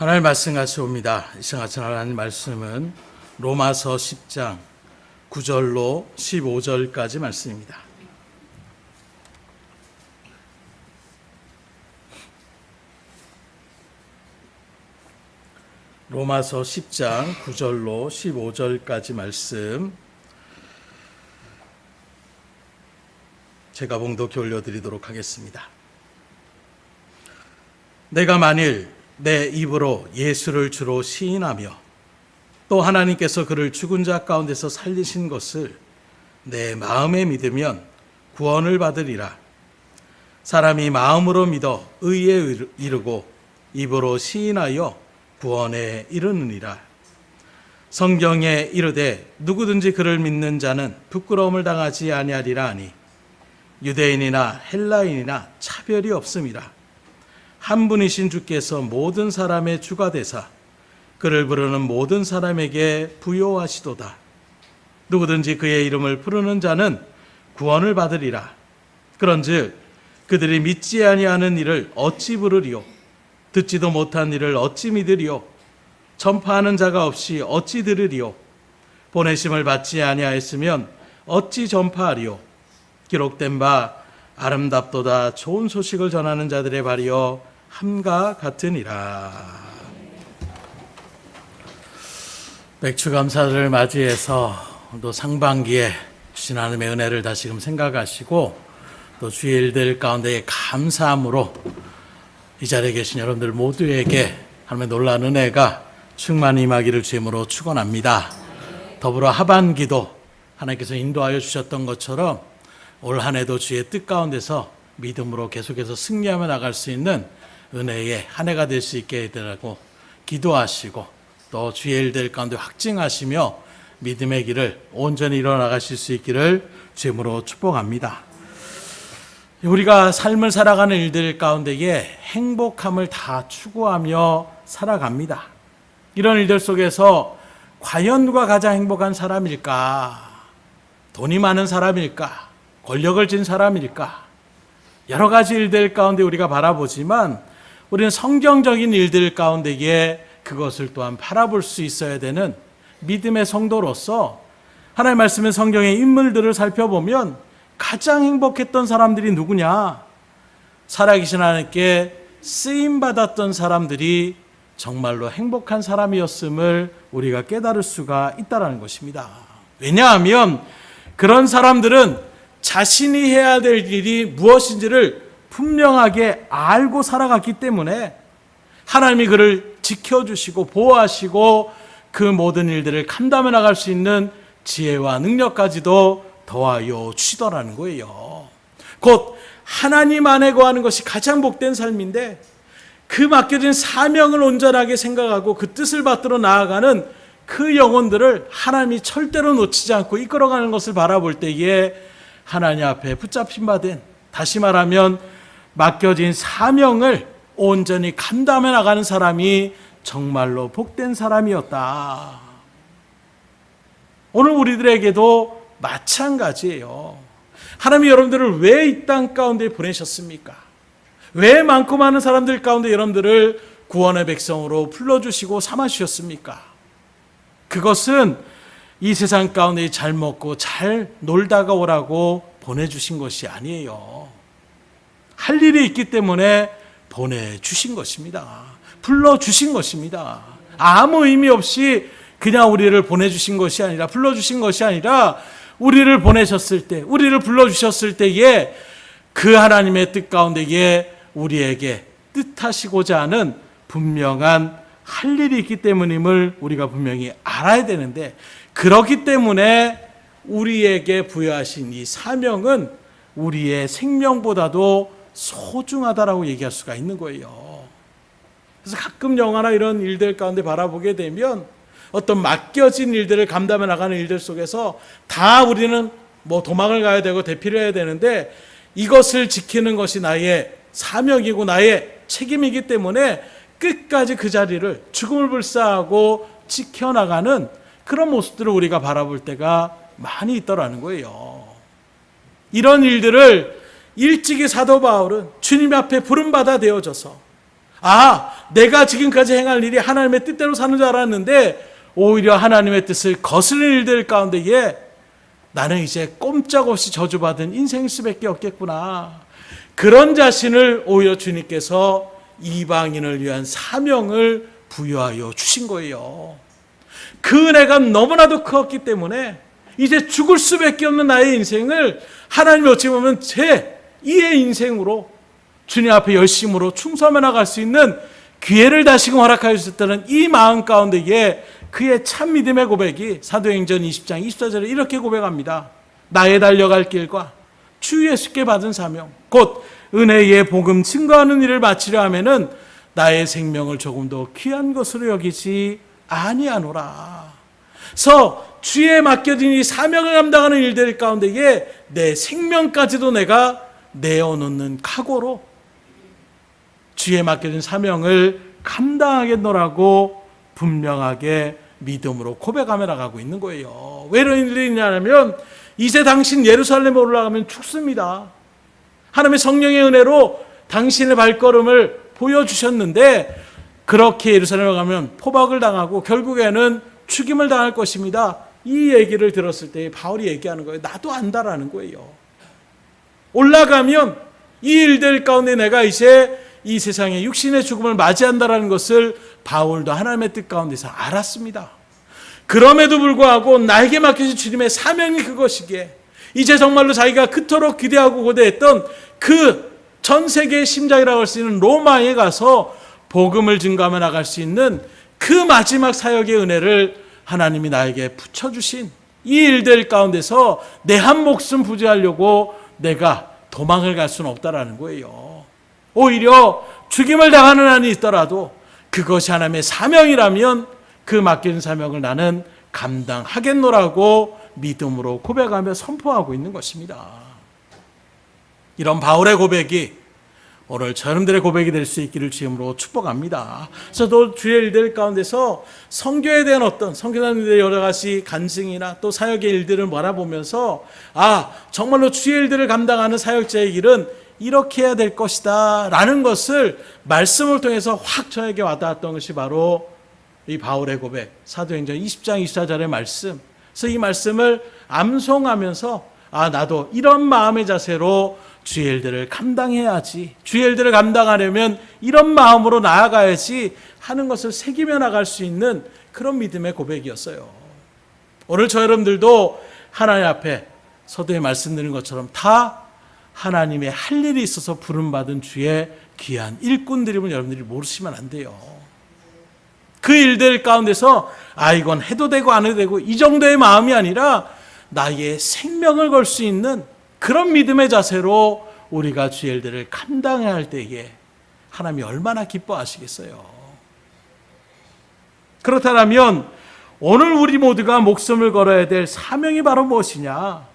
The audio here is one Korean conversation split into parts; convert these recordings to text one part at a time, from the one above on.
하나님 말씀 같이 옵니다. 이 시간 같이 하나님 말씀은 로마서 10장 9절로 15절까지 말씀입니다. 로마서 10장 9절로 15절까지 말씀 제가 봉독해 올려드리도록 하겠습니다. 내가 만일 내 입으로 예수를 주로 시인하며 또 하나님께서 그를 죽은 자 가운데서 살리신 것을 내 마음에 믿으면 구원을 받으리라. 사람이 마음으로 믿어 의에 이르고 입으로 시인하여 구원에 이르느니라. 성경에 이르되 누구든지 그를 믿는 자는 부끄러움을 당하지 아니하리라 하니 유대인이나 헬라인이나 차별이 없음이라. 한 분이신 주께서 모든 사람의 주가 되사 그를 부르는 모든 사람에게 부요하시도다. 누구든지 그의 이름을 부르는 자는 구원을 받으리라. 그런즉 그들이 믿지 아니하는 일을 어찌 부르리요? 듣지도 못한 일을 어찌 믿으리요? 전파하는 자가 없이 어찌 들으리요? 보내심을 받지 아니하였으면 어찌 전파하리요? 기록된 바 아름답도다 좋은 소식을 전하는 자들의 발이여 함과 같으니라. 맥주감사를 맞이해서 또 상반기에 주신 하나님의 은혜를 다시금 생각하시고 또 주의 일들 가운데 감사함으로 이 자리에 계신 여러분들 모두에게 하나님의 놀라운 은혜가 충만히 임하기를 주임으로 축원합니다. 더불어 하반기도 하나님께서 인도하여 주셨던 것처럼 올 한 해도 주의 뜻 가운데서 믿음으로 계속해서 승리하며 나갈 수 있는 은혜의 한 해가 될 수 있게 해달라고 기도하시고 또 주의 일들 가운데 확증하시며 믿음의 길을 온전히 이뤄나가실 수 있기를 주임으로 축복합니다. 우리가 삶을 살아가는 일들 가운데에 행복함을 다 추구하며 살아갑니다. 이런 일들 속에서 과연 누가 가장 행복한 사람일까? 돈이 많은 사람일까? 권력을 진 사람일까? 여러 가지 일들 가운데 우리가 바라보지만 우리는 성경적인 일들 가운데에 그것을 또한 바라볼 수 있어야 되는 믿음의 성도로서 하나님의 말씀의 성경의 인물들을 살펴보면 가장 행복했던 사람들이 누구냐? 살아계신 하나님께 쓰임받았던 사람들이 정말로 행복한 사람이었음을 우리가 깨달을 수가 있다는 것입니다. 왜냐하면 그런 사람들은 자신이 해야 될 일이 무엇인지를 분명하게 알고 살아갔기 때문에 하나님이 그를 지켜주시고 보호하시고 그 모든 일들을 감당해 나갈 수 있는 지혜와 능력까지도 더하여 주시더라는 거예요. 곧 하나님 안에 거하는 것이 가장 복된 삶인데 그 맡겨진 사명을 온전하게 생각하고 그 뜻을 받들어 나아가는 그 영혼들을 하나님이 절대로 놓치지 않고 이끌어가는 것을 바라볼 때에 하나님 앞에 붙잡힌 바 된, 다시 말하면 맡겨진 사명을 온전히 감당해 나가는 사람이 정말로 복된 사람이었다. 오늘 우리들에게도 마찬가지예요. 하나님이 여러분들을 왜 이 땅 가운데 보내셨습니까? 왜 많고 많은 사람들 가운데 여러분들을 구원의 백성으로 불러주시고 삼아주셨습니까? 그것은 이 세상 가운데 잘 먹고 잘 놀다가 오라고 보내주신 것이 아니에요. 할 일이 있기 때문에 보내주신 것입니다. 불러주신 것입니다. 아무 의미 없이 그냥 우리를 보내주신 것이 아니라, 불러주신 것이 아니라 우리를 보내셨을 때, 우리를 불러주셨을 때에 그 하나님의 뜻 가운데에 우리에게 뜻하시고자 하는 분명한 할 일이 있기 때문임을 우리가 분명히 알아야 되는데, 그렇기 때문에 우리에게 부여하신 이 사명은 우리의 생명보다도 소중하다라고 얘기할 수가 있는 거예요. 그래서 가끔 영화나 이런 일들 가운데 바라보게 되면 어떤 맡겨진 일들을 감당해 나가는 일들 속에서 다 우리는 뭐 도망을 가야 되고 대피를 해야 되는데 이것을 지키는 것이 나의 사명이고 나의 책임이기 때문에 끝까지 그 자리를 죽음을 불사하고 지켜나가는 그런 모습들을 우리가 바라볼 때가 많이 있더라는 거예요. 이런 일들을 일찍이 사도 바울은 주님 앞에 부름받아 되어져서 내가 지금까지 행할 일이 하나님의 뜻대로 사는 줄 알았는데 오히려 하나님의 뜻을 거스르는 일들 가운데에 나는 이제 꼼짝없이 저주받은 인생일 수밖에 없겠구나. 그런 자신을 오히려 주님께서 이방인을 위한 사명을 부여하여 주신 거예요. 그 은혜가 너무나도 컸기 때문에 이제 죽을 수밖에 없는 나의 인생을 하나님이 어찌 보면 제 2의 인생으로 주님 앞에 열심으로 충성해 나갈 수 있는 기회를 다시금 허락하여 주셨다는 이 마음 가운데에 그의 참 믿음의 고백이 사도행전 20장 24절에 이렇게 고백합니다. 나의 달려갈 길과 주 예수께 받은 사명 곧 은혜의 복음 증거하는 일을 마치려 하면은 나의 생명을 조금 더 귀한 것으로 여기지 아니하노라. 그래서 주에 맡겨진 이 사명을 감당하는 일들 가운데에 내 생명까지도 내가 내어놓는 각오로 주에 맡겨진 사명을 감당하겠노라고 분명하게 믿음으로 고백하며 나가고 있는 거예요. 왜 이런 일이 있냐면 이제 당신 예루살렘에 올라가면 죽습니다. 하나님의 성령의 은혜로 당신의 발걸음을 보여주셨는데 그렇게 예루살렘에 가면 포박을 당하고 결국에는 죽임을 당할 것입니다. 이 얘기를 들었을 때 바울이 얘기하는 거예요. 나도 안다라는 거예요. 올라가면 이 일들 가운데 내가 이제 이 세상의 육신의 죽음을 맞이한다라는 것을 바울도 하나님의 뜻 가운데서 알았습니다. 그럼에도 불구하고 나에게 맡겨진 주님의 사명이 그것이기에 이제 정말로 자기가 그토록 기대하고 고대했던 그 전 세계의 심장이라고 할 수 있는 로마에 가서 복음을 증거하며 나갈 수 있는 그 마지막 사역의 은혜를 하나님이 나에게 붙여주신 이 일들 가운데서 내 한 목숨 부지하려고 내가 도망을 갈 수는 없다라는 거예요. 오히려 죽임을 당하는 한이 있더라도 그것이 하나님의 사명이라면 그 맡긴 사명을 나는 감당하겠노라고 믿음으로 고백하며 선포하고 있는 것입니다. 이런 바울의 고백이 오늘 저놈들의 고백이 될 수 있기를 주임으로 축복합니다. 저도 주의 일들 가운데서 선교에 대한 어떤 선교사님들의 여러 가지 간증이나 또 사역의 일들을 바라보면서 정말로 주의 일들을 감당하는 사역자의 길은 이렇게 해야 될 것이다 라는 것을 말씀을 통해서 확 저에게 와닿았던 것이 바로 이 바울의 고백 사도행전 20장 24절의 말씀. 그래서 이 말씀을 암송하면서 나도 이런 마음의 자세로 주의 일들을 감당해야지, 주의 일들을 감당하려면 이런 마음으로 나아가야지 하는 것을 새기며 나갈 수 있는 그런 믿음의 고백이었어요. 오늘 저 여러분들도 하나님 앞에 서두에 말씀드린 것처럼 다 하나님의 할 일이 있어서 부름받은 주의 귀한 일꾼들임을 여러분들이 모르시면 안 돼요. 그 일들 가운데서 이건 해도 되고 안 해도 되고 이 정도의 마음이 아니라 나의 생명을 걸 수 있는 그런 믿음의 자세로 우리가 주의 일들을 감당해야 할 때에 하나님이 얼마나 기뻐하시겠어요. 그렇다면 오늘 우리 모두가 목숨을 걸어야 될 사명이 바로 무엇이냐?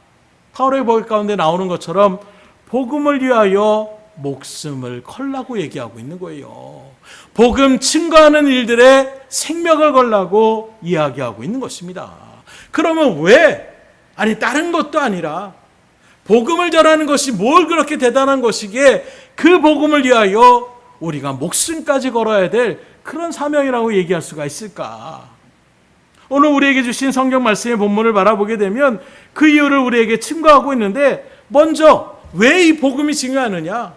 바울의 고백 가운데 나오는 것처럼 복음을 위하여 목숨을 걸라고 얘기하고 있는 거예요. 복음 증거하는 일들에 생명을 걸라고 이야기하고 있는 것입니다. 그러면 왜? 다른 것도 아니라 복음을 전하는 것이 뭘 그렇게 대단한 것이기에 그 복음을 위하여 우리가 목숨까지 걸어야 될 그런 사명이라고 얘기할 수가 있을까? 오늘 우리에게 주신 성경 말씀의 본문을 바라보게 되면 그 이유를 우리에게 증거하고 있는데 먼저 왜 이 복음이 중요하느냐?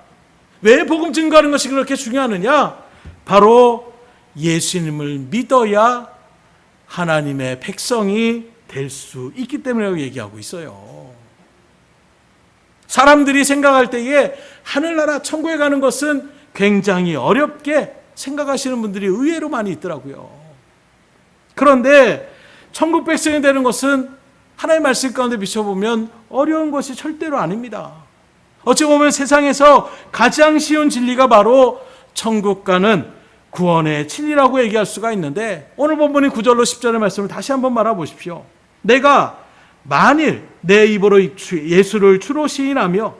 왜 복음 증거하는 것이 그렇게 중요하느냐? 바로 예수님을 믿어야 하나님의 백성이 될 수 있기 때문이라고 얘기하고 있어요. 사람들이 생각할 때에 하늘나라 천국에 가는 것은 굉장히 어렵게 생각하시는 분들이 의외로 많이 있더라고요. 그런데 천국 백성이 되는 것은 하나님의 말씀 가운데 비춰보면 어려운 것이 절대로 아닙니다. 어찌 보면 세상에서 가장 쉬운 진리가 바로 천국 가는 구원의 진리라고 얘기할 수가 있는데 오늘 본문의 9절로 10절의 말씀을 다시 한번 말아보십시오. 내가 만일 내 입으로 예수를 주로 시인하며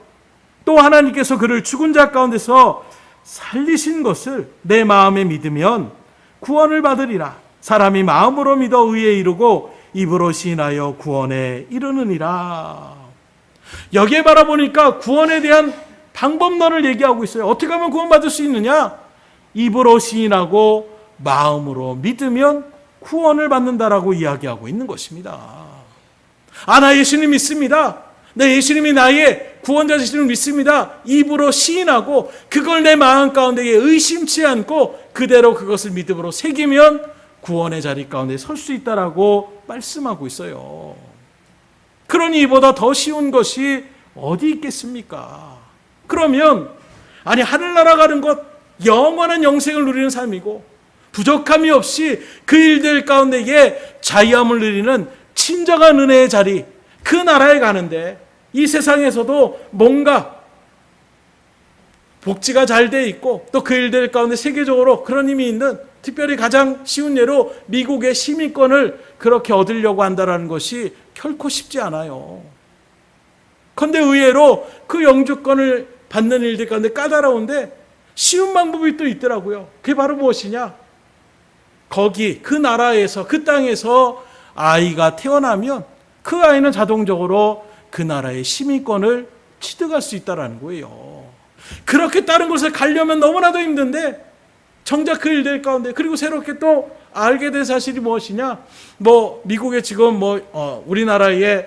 또 하나님께서 그를 죽은 자 가운데서 살리신 것을 내 마음에 믿으면 구원을 받으리라. 사람이 마음으로 믿어 의에 이르고 입으로 시인하여 구원에 이르느니라. 여기에 바라보니까 구원에 대한 방법론을 얘기하고 있어요. 어떻게 하면 구원받을 수 있느냐? 입으로 시인하고 마음으로 믿으면 구원을 받는다라고 이야기하고 있는 것입니다. 나 예수님 믿습니다. 내 예수님이 나의 구원자 되심을 믿습니다. 입으로 시인하고 그걸 내 마음 가운데 의심치 않고 그대로 그것을 믿음으로 새기면 구원의 자리 가운데 설 수 있다라고 말씀하고 있어요. 그러니 이보다 더 쉬운 것이 어디 있겠습니까? 그러면 하늘나라 가는 것, 영원한 영생을 누리는 삶이고 부족함이 없이 그 일들 가운데에 자유함을 누리는 친정한 은혜의 자리, 그 나라에 가는데 이 세상에서도 뭔가 복지가 잘 돼 있고 또 그 일들 가운데 세계적으로 그런 힘이 있는, 특별히 가장 쉬운 예로 미국의 시민권을 그렇게 얻으려고 한다는 것이 결코 쉽지 않아요. 그런데 의외로 그 영주권을 받는 일들 가운데 까다로운데 쉬운 방법이 또 있더라고요. 그게 바로 무엇이냐? 거기 그 나라에서, 그 땅에서 아이가 태어나면 그 아이는 자동적으로 그 나라의 시민권을 취득할 수 있다는 거예요. 그렇게 다른 곳에 가려면 너무나도 힘든데 정작 그 일들 가운데, 그리고 새롭게 또 알게 된 사실이 무엇이냐? 미국에 지금 우리나라에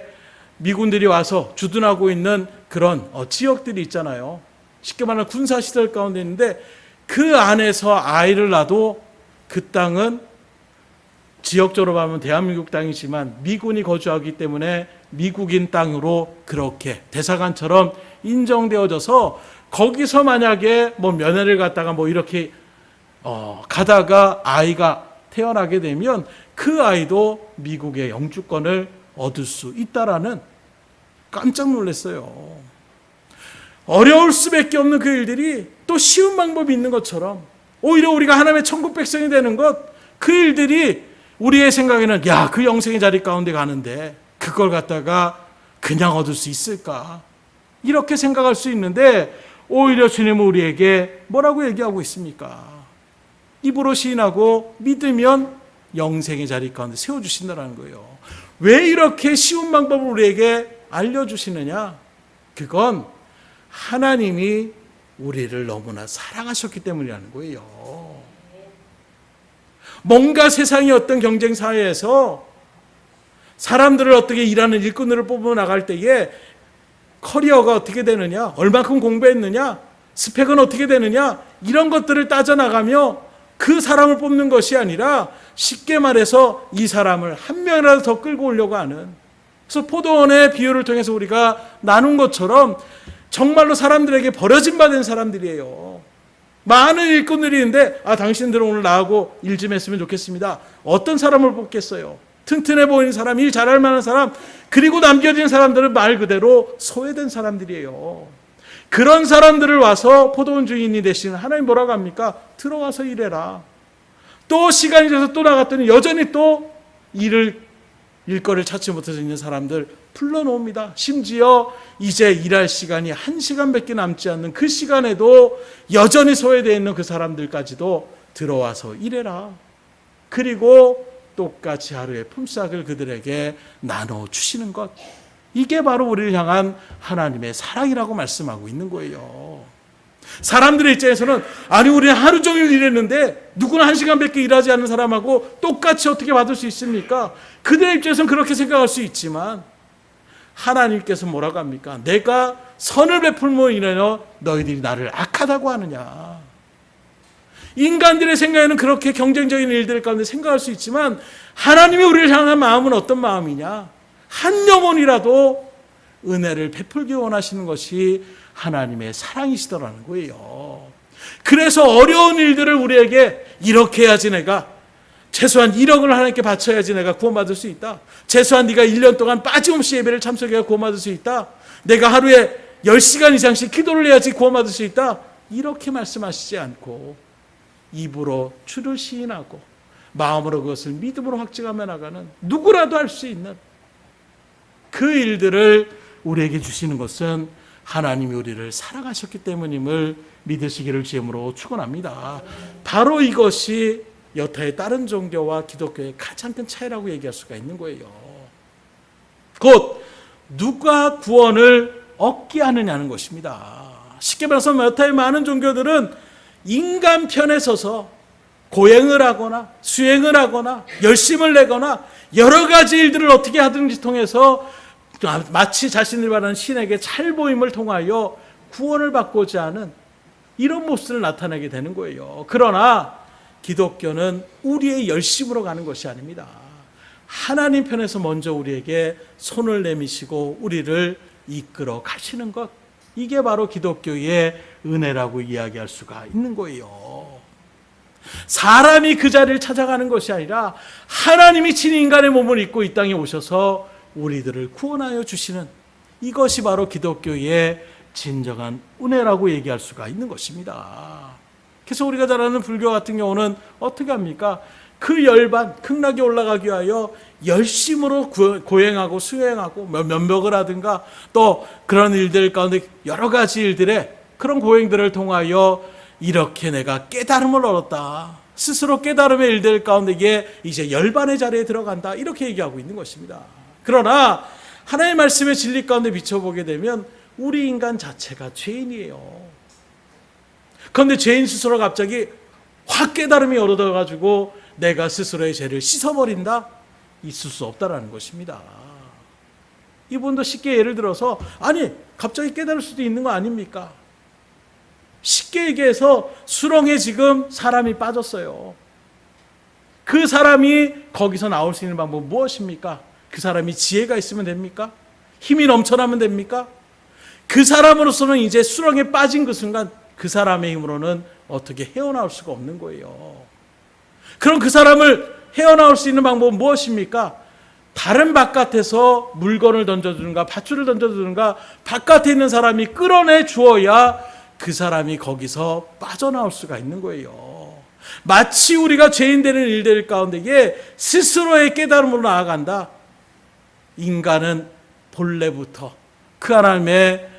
미군들이 와서 주둔하고 있는 그런 지역들이 있잖아요. 쉽게 말하면 군사시설 가운데 있는데 그 안에서 아이를 낳아도 그 땅은 지역적으로 보면 대한민국 땅이지만 미군이 거주하기 때문에 미국인 땅으로 그렇게 대사관처럼 인정되어져서 거기서 만약에 면회를 갔다가 이렇게 가다가 아이가 태어나게 되면 그 아이도 미국의 영주권을 얻을 수 있다라는, 깜짝 놀랐어요. 어려울 수밖에 없는 그 일들이 또 쉬운 방법이 있는 것처럼 오히려 우리가 하나님의 천국 백성이 되는 것, 그 일들이 우리의 생각에는 그 영생의 자리 가운데 가는데 그걸 갖다가 그냥 얻을 수 있을까? 이렇게 생각할 수 있는데 오히려 주님은 우리에게 뭐라고 얘기하고 있습니까? 입으로 시인하고 믿으면 영생의 자리 가운데 세워주신다는 거예요. 왜 이렇게 쉬운 방법을 우리에게 알려주시느냐? 그건 하나님이 우리를 너무나 사랑하셨기 때문이라는 거예요. 뭔가 세상의 어떤 경쟁 사회에서 사람들을 어떻게 일하는 일꾼으로 뽑아 나갈 때에 커리어가 어떻게 되느냐, 얼만큼 공부했느냐, 스펙은 어떻게 되느냐, 이런 것들을 따져나가며 그 사람을 뽑는 것이 아니라 쉽게 말해서 이 사람을 한 명이라도 더 끌고 오려고 하는, 그래서 포도원의 비유를 통해서 우리가 나눈 것처럼 정말로 사람들에게 버려진 바 된 사람들이에요. 많은 일꾼들이 있는데 당신들은 오늘 나하고 일 좀 했으면 좋겠습니다. 어떤 사람을 뽑겠어요? 튼튼해 보이는 사람, 일 잘할 만한 사람, 그리고 남겨진 사람들은 말 그대로 소외된 사람들이에요. 그런 사람들을 와서 포도원 주인이 되시는 하나님 뭐라고 합니까? 들어와서 일해라. 또 시간이 돼서 또 나갔더니 여전히 또 일거리를 찾지 못해서 있는 사람들 불러놓습니다. 심지어 이제 일할 시간이 1시간밖에 남지 않는 그 시간에도 여전히 소외되어 있는 그 사람들까지도 들어와서 일해라. 그리고 똑같이 하루의 품삯을 그들에게 나눠주시는 것, 이게 바로 우리를 향한 하나님의 사랑이라고 말씀하고 있는 거예요. 사람들의 입장에서는 우리는 하루 종일 일했는데 누구나 1시간밖에 일하지 않는 사람하고 똑같이 어떻게 받을 수 있습니까? 그들의 입장에서는 그렇게 생각할 수 있지만 하나님께서 뭐라고 합니까? 내가 선을 베풀므로 인하여 너희들이 나를 악하다고 하느냐. 인간들의 생각에는 그렇게 경쟁적인 일들 가운데 생각할 수 있지만 하나님이 우리를 향한 마음은 어떤 마음이냐? 한 영혼이라도 은혜를 베풀기 원하시는 것이 하나님의 사랑이시더라는 거예요. 그래서 어려운 일들을 우리에게 이렇게 해야지 내가 최소한 1억을 하나님께 바쳐야지 내가 구원받을 수 있다. 최소한 네가 1년 동안 빠짐없이 예배를 참석해야 구원받을 수 있다. 내가 하루에 10시간 이상씩 기도를 해야지 구원받을 수 있다. 이렇게 말씀하시지 않고 입으로 주를 시인하고 마음으로 그것을 믿음으로 확증하며 나가는, 누구라도 할 수 있는 그 일들을 우리에게 주시는 것은 하나님이 우리를 사랑하셨기 때문임을 믿으시기를 주임으로 축원합니다. 바로 이것이 여타의 다른 종교와 기독교의 가장 큰 차이라고 얘기할 수가 있는 거예요. 곧 누가 구원을 얻게 하느냐는 것입니다. 쉽게 말해서 여타의 많은 종교들은 인간 편에 서서 고행을 하거나 수행을 하거나 열심을 내거나 여러 가지 일들을 어떻게 하든지 통해서 마치 자신을 바라는 신에게 찰보임을 통하여 구원을 받고자 하는 이런 모습을 나타내게 되는 거예요. 그러나 기독교는 우리의 열심으로 가는 것이 아닙니다. 하나님 편에서 먼저 우리에게 손을 내미시고 우리를 이끌어 가시는 것, 이게 바로 기독교의 은혜라고 이야기할 수가 있는 거예요. 사람이 그 자리를 찾아가는 것이 아니라 하나님이 친히 인간의 몸을 입고 이 땅에 오셔서 우리들을 구원하여 주시는, 이것이 바로 기독교의 진정한 은혜라고 얘기할 수가 있는 것입니다. 그래서 우리가 잘 아는 불교 같은 경우는 어떻게 합니까? 그 열반 극락에 올라가기 위하여 열심으로 고행하고 수행하고 면벽을 하든가 또 그런 일들 가운데 여러 가지 일들에 그런 고행들을 통하여 이렇게 내가 깨달음을 얻었다, 스스로 깨달음의 일들 가운데 이제 열반의 자리에 들어간다, 이렇게 얘기하고 있는 것입니다. 그러나 하나님의 말씀의 진리 가운데 비춰보게 되면 우리 인간 자체가 죄인이에요. 그런데 죄인 스스로 갑자기 확 깨달음이 얻어가지고 내가 스스로의 죄를 씻어버린다? 있을 수 없다라는 것입니다. 이분도 쉽게 예를 들어서 아니 갑자기 깨달을 수도 있는 거 아닙니까? 쉽게 얘기해서 수렁에 지금 사람이 빠졌어요. 그 사람이 거기서 나올 수 있는 방법은 무엇입니까? 그 사람이 지혜가 있으면 됩니까? 힘이 넘쳐나면 됩니까? 그 사람으로서는 이제 수렁에 빠진 그 순간 그 사람의 힘으로는 어떻게 헤어나올 수가 없는 거예요. 그럼 그 사람을 헤어나올 수 있는 방법은 무엇입니까? 다른 바깥에서 물건을 던져주는가 밧줄을 던져주는가 바깥에 있는 사람이 끌어내 주어야 그 사람이 거기서 빠져나올 수가 있는 거예요. 마치 우리가 죄인 되는 일들 가운데에 스스로의 깨달음으로 나아간다. 인간은 본래부터 그 하나님의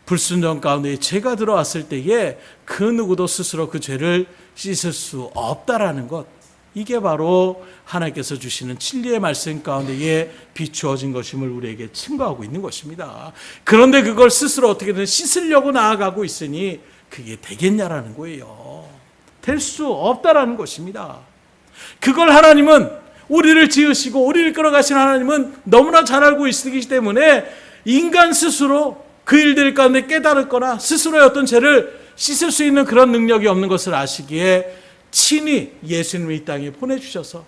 불순종 가운데 죄가 들어왔을 때에 그 누구도 스스로 그 죄를 씻을 수 없다라는 것, 이게 바로 하나님께서 주시는 진리의 말씀 가운데에 비추어진 것임을 우리에게 증거하고 있는 것입니다. 그런데 그걸 스스로 어떻게든 씻으려고 나아가고 있으니 그게 되겠냐라는 거예요. 될 수 없다라는 것입니다. 그걸 하나님은 우리를 지으시고 우리를 끌어가신 하나님은 너무나 잘 알고 있으시기 때문에 인간 스스로 그 일들 가운데 깨달았거나 스스로의 어떤 죄를 씻을 수 있는 그런 능력이 없는 것을 아시기에 친히 예수님을 이 땅에 보내주셔서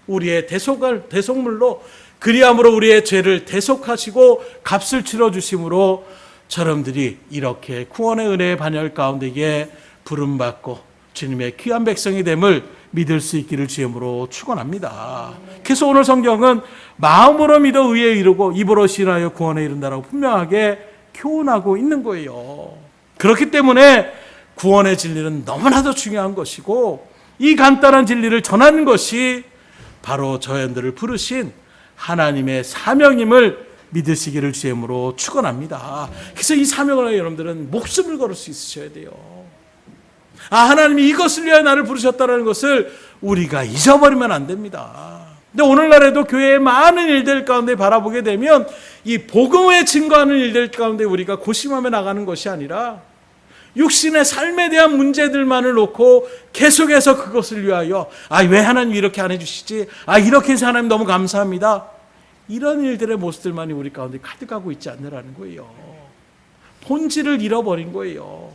우리의 대속물로 그리함으로 우리의 죄를 대속하시고 값을 치러주심으로 저놈들이 이렇게 구원의 은혜의 반열 가운데에 부름받고 주님의 귀한 백성이 됨을 믿을 수 있기를 주임으로 축원합니다. 그래서 오늘 성경은 마음으로 믿어 의에 이르고 입으로 신하여 구원에 이른다라고 분명하게 교훈하고 있는 거예요. 그렇기 때문에 구원의 진리는 너무나도 중요한 것이고 이 간단한 진리를 전하는 것이 바로 저희들을 부르신 하나님의 사명임을 믿으시기를 주임으로 축원합니다. 그래서 이 사명을 위해 여러분들은 목숨을 걸을 수 있으셔야 돼요. 하나님이 이것을 위하여 나를 부르셨다는 것을 우리가 잊어버리면 안 됩니다. 근데 오늘날에도 교회의 많은 일들 가운데 바라보게 되면 이 복음에 증거하는 일들 가운데 우리가 고심하며 나가는 것이 아니라 육신의 삶에 대한 문제들만을 놓고 계속해서 그것을 위하여 왜 하나님 이렇게 안 해주시지? 이렇게 해서 하나님 너무 감사합니다. 이런 일들의 모습들만이 우리 가운데 가득하고 있지 않느라는 거예요. 본질을 잃어버린 거예요.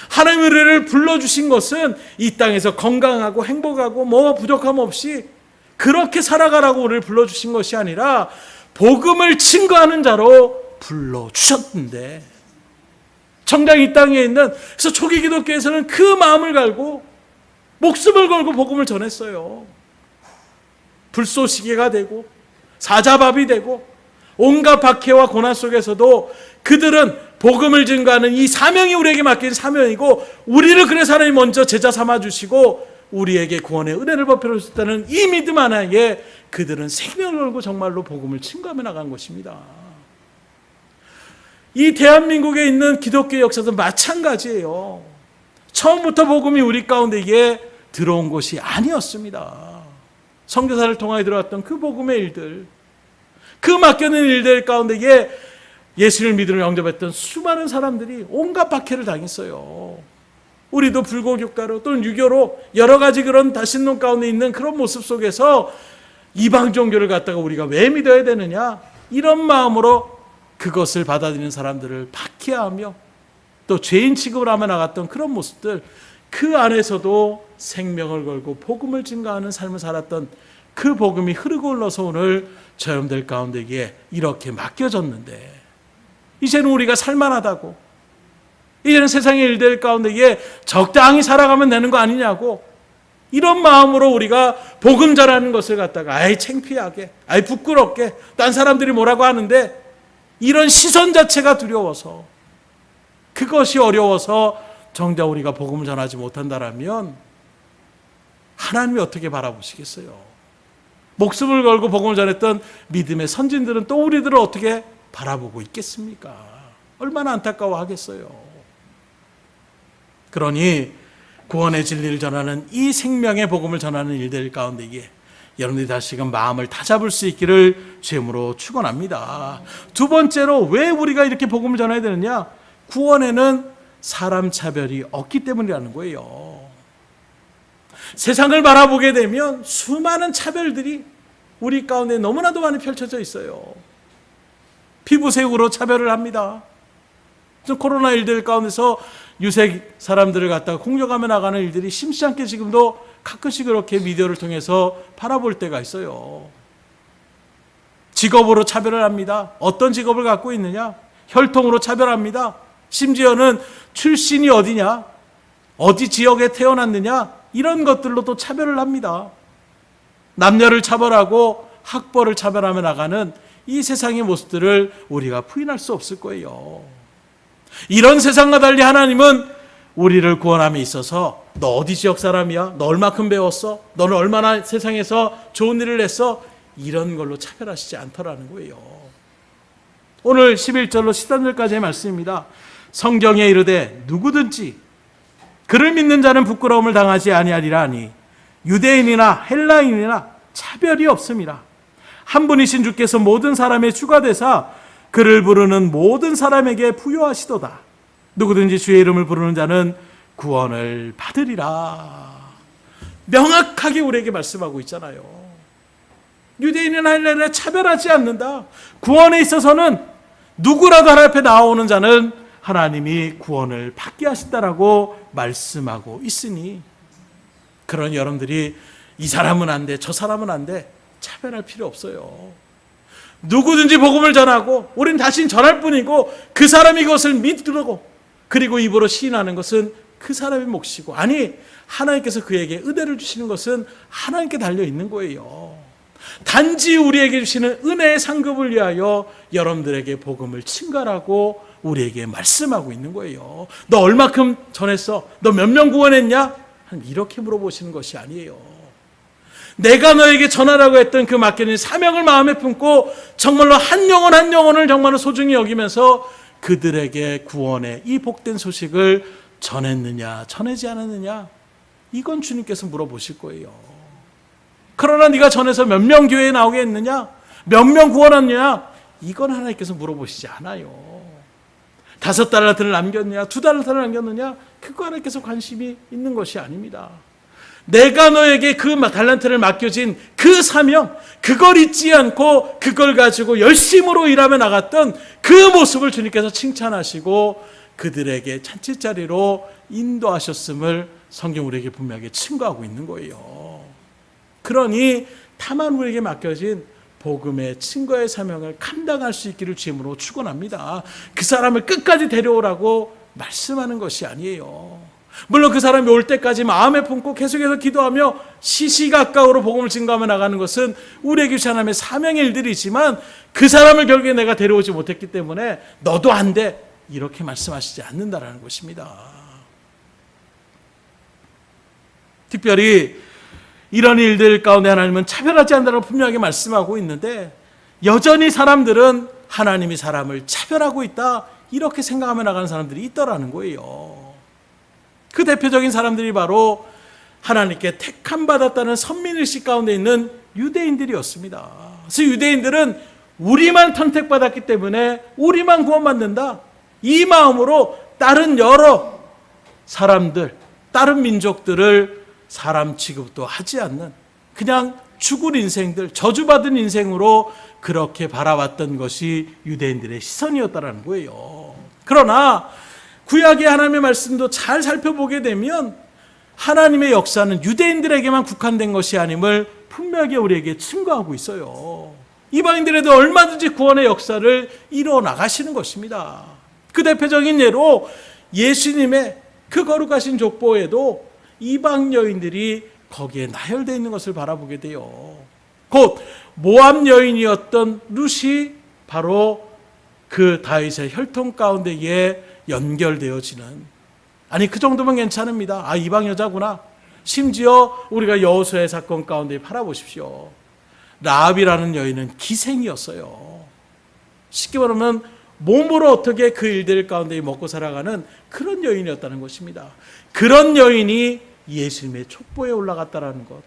하나님의 은혜를 불러주신 것은 이 땅에서 건강하고 행복하고 뭐 부족함 없이 그렇게 살아가라고 우리를 불러주신 것이 아니라 복음을 증거하는 자로 불러주셨는데 정작 이 땅에 있는, 그래서 초기 기독교에서는 그 마음을 갈고 목숨을 걸고 복음을 전했어요. 불쏘시개가 되고 사자밥이 되고 온갖 박해와 고난 속에서도 그들은 복음을 증거하는 이 사명이 우리에게 맡긴 사명이고 우리를 그래서 하나님 먼저 제자 삼아주시고 우리에게 구원의 은혜를 베풀어 주셨다는 이 믿음 하나에 그들은 생명을 걸고 정말로 복음을 증거하며 나간 것입니다. 이 대한민국에 있는 기독교 역사도 마찬가지예요. 처음부터 복음이 우리 가운데에 들어온 것이 아니었습니다. 선교사를 통하여 들어왔던 그 복음의 일들, 그 맡겨진 일들 가운데에 예수를 믿으며 영접했던 수많은 사람들이 온갖 박해를 당했어요. 우리도 불고교가로 또는 유교로 여러 가지 그런 다신론 가운데 있는 그런 모습 속에서 이방 종교를 갖다가 우리가 왜 믿어야 되느냐, 이런 마음으로 그것을 받아들이는 사람들을 박해하며 또 죄인 취급을 하며 나갔던 그런 모습들, 그 안에서도 생명을 걸고 복음을 증거하는 삶을 살았던 그 복음이 흐르고 흘러서 오늘 저 여러분들 가운데에 이렇게 맡겨졌는데, 이제는 우리가 살만하다고, 이제는 세상의 일들 가운데에 적당히 살아가면 되는 거 아니냐고, 이런 마음으로 우리가 복음 전하는 것을 갖다가 아이 창피하게, 아이 부끄럽게, 딴 사람들이 뭐라고 하는데, 이런 시선 자체가 두려워서, 그것이 어려워서 정작 우리가 복음을 전하지 못한다라면 하나님이 어떻게 바라보시겠어요? 목숨을 걸고 복음을 전했던 믿음의 선진들은 또 우리들을 어떻게 바라보고 있겠습니까? 얼마나 안타까워하겠어요. 그러니 구원의 진리를 전하는 이 생명의 복음을 전하는 일들 가운데에 여러분들이 다시금 마음을 다잡을 수 있기를 주님으로 축원합니다. 두 번째로 왜 우리가 이렇게 복음을 전해야 되느냐? 구원에는 사람 차별이 없기 때문이라는 거예요. 세상을 바라보게 되면 수많은 차별들이 우리 가운데 너무나도 많이 펼쳐져 있어요. 피부색으로 차별을 합니다. 코로나 일들 가운데서 유색 사람들을 갖다가 공격하며 나가는 일들이 심시 않게 지금도 가끔씩 그렇게 미디어를 통해서 바라볼 때가 있어요. 직업으로 차별을 합니다. 어떤 직업을 갖고 있느냐? 혈통으로 차별합니다. 심지어는 출신이 어디냐? 어디 지역에 태어났느냐? 이런 것들로도 차별을 합니다. 남녀를 차별하고 학벌을 차별하며 나가는 이 세상의 모습들을 우리가 부인할 수 없을 거예요. 이런 세상과 달리 하나님은 우리를 구원함에 있어서 너 어디 지역 사람이야? 너 얼마큼 배웠어? 너는 얼마나 세상에서 좋은 일을 했어? 이런 걸로 차별하시지 않더라는 거예요. 오늘 11절로 13절까지의 말씀입니다. 성경에 이르되 누구든지 그를 믿는 자는 부끄러움을 당하지 아니하리라 하니 유대인이나 헬라인이나 차별이 없음이라. 한 분이신 주께서 모든 사람의 주가 되사 그를 부르는 모든 사람에게 부여하시도다. 누구든지 주의 이름을 부르는 자는 구원을 받으리라. 명확하게 우리에게 말씀하고 있잖아요. 유대인이나 헬라인이나 차별하지 않는다. 구원에 있어서는 누구라도 하나님 앞에 나오는 자는 하나님이 구원을 받게 하신다라고 말씀하고 있으니, 그런 여러분들이 이 사람은 안 돼, 저 사람은 안 돼, 차별할 필요 없어요. 누구든지 복음을 전하고 우리는 다시 전할 뿐이고, 그 사람이 그것을 믿으려고 그리고 입으로 시인하는 것은 그 사람의 몫이고, 아니 하나님께서 그에게 은혜를 주시는 것은 하나님께 달려 있는 거예요. 단지 우리에게 주시는 은혜의 상급을 위하여 여러분들에게 복음을 증가하고 우리에게 말씀하고 있는 거예요. 너 얼마큼 전했어? 너 몇 명 구원했냐? 이렇게 물어보시는 것이 아니에요. 내가 너에게 전하라고 했던 그 맡겨진 사명을 마음에 품고 정말로 한 영혼 한 영혼을 정말로 소중히 여기면서 그들에게 구원의 이 복된 소식을 전했느냐 전하지 않았느냐, 이건 주님께서 물어보실 거예요. 그러나 네가 전해서 몇 명 교회에 나오게 했느냐, 몇 명 구원했느냐, 이건 하나님께서 물어보시지 않아요. 5달란트를 남겼느냐, 2달란트를 남겼느냐, 그거 하나님께서 관심이 있는 것이 아닙니다. 내가 너에게 그 달란트를 맡겨진 그 사명, 그걸 잊지 않고 그걸 가지고 열심으로 일하며 나갔던 그 모습을 주님께서 칭찬하시고 그들에게 잔치자리로 인도하셨음을 성경 우리에게 분명하게 증거하고 있는 거예요. 그러니 다만 우리에게 맡겨진 복음의 증거의 사명을 감당할 수 있기를 주님으로 축원합니다. 그 사람을 끝까지 데려오라고 말씀하는 것이 아니에요. 물론 그 사람이 올 때까지 마음에 품고 계속해서 기도하며 시시각각으로 복음을 증거하며 나가는 것은 우리에게 주신 하나님의 사명의 일들이지만, 그 사람을 결국에 내가 데려오지 못했기 때문에 너도 안 돼, 이렇게 말씀하시지 않는다라는 것입니다. 특별히 이런 일들 가운데 하나님은 차별하지 않는다고 분명하게 말씀하고 있는데, 여전히 사람들은 하나님이 사람을 차별하고 있다, 이렇게 생각하며 나가는 사람들이 있더라는 거예요. 그 대표적인 사람들이 바로 하나님께 택함 받았다는 선민의식 가운데 있는 유대인들이었습니다. 그래서 유대인들은 우리만 선택받았기 때문에 우리만 구원받는다, 이 마음으로 다른 여러 사람들, 다른 민족들을 사람 취급도 하지 않는 그냥 죽을 인생들, 저주받은 인생으로 그렇게 바라봤던 것이 유대인들의 시선이었다는 거예요. 그러나 구약의 하나님의 말씀도 잘 살펴보게 되면 하나님의 역사는 유대인들에게만 국한된 것이 아님을 분명하게 우리에게 증거하고 있어요. 이방인들에도 얼마든지 구원의 역사를 이루어 나가시는 것입니다. 그 대표적인 예로 예수님의 그 거룩하신 족보에도 이방 여인들이 거기에 나열되어 있는 것을 바라보게 돼요. 곧 모압 여인이었던 룻이 바로 그 다윗의 혈통 가운데에 연결되어지는, 아니 그 정도면 괜찮습니다. 아, 이방 여자구나. 심지어 우리가 여호수아의 사건 가운데 바라보십시오. 라합이라는 여인은 기생이었어요. 쉽게 말하면 몸으로 어떻게 그 일들 가운데 먹고 살아가는 그런 여인이었다는 것입니다. 그런 여인이 예수님의 촉보에 올라갔다라는 것,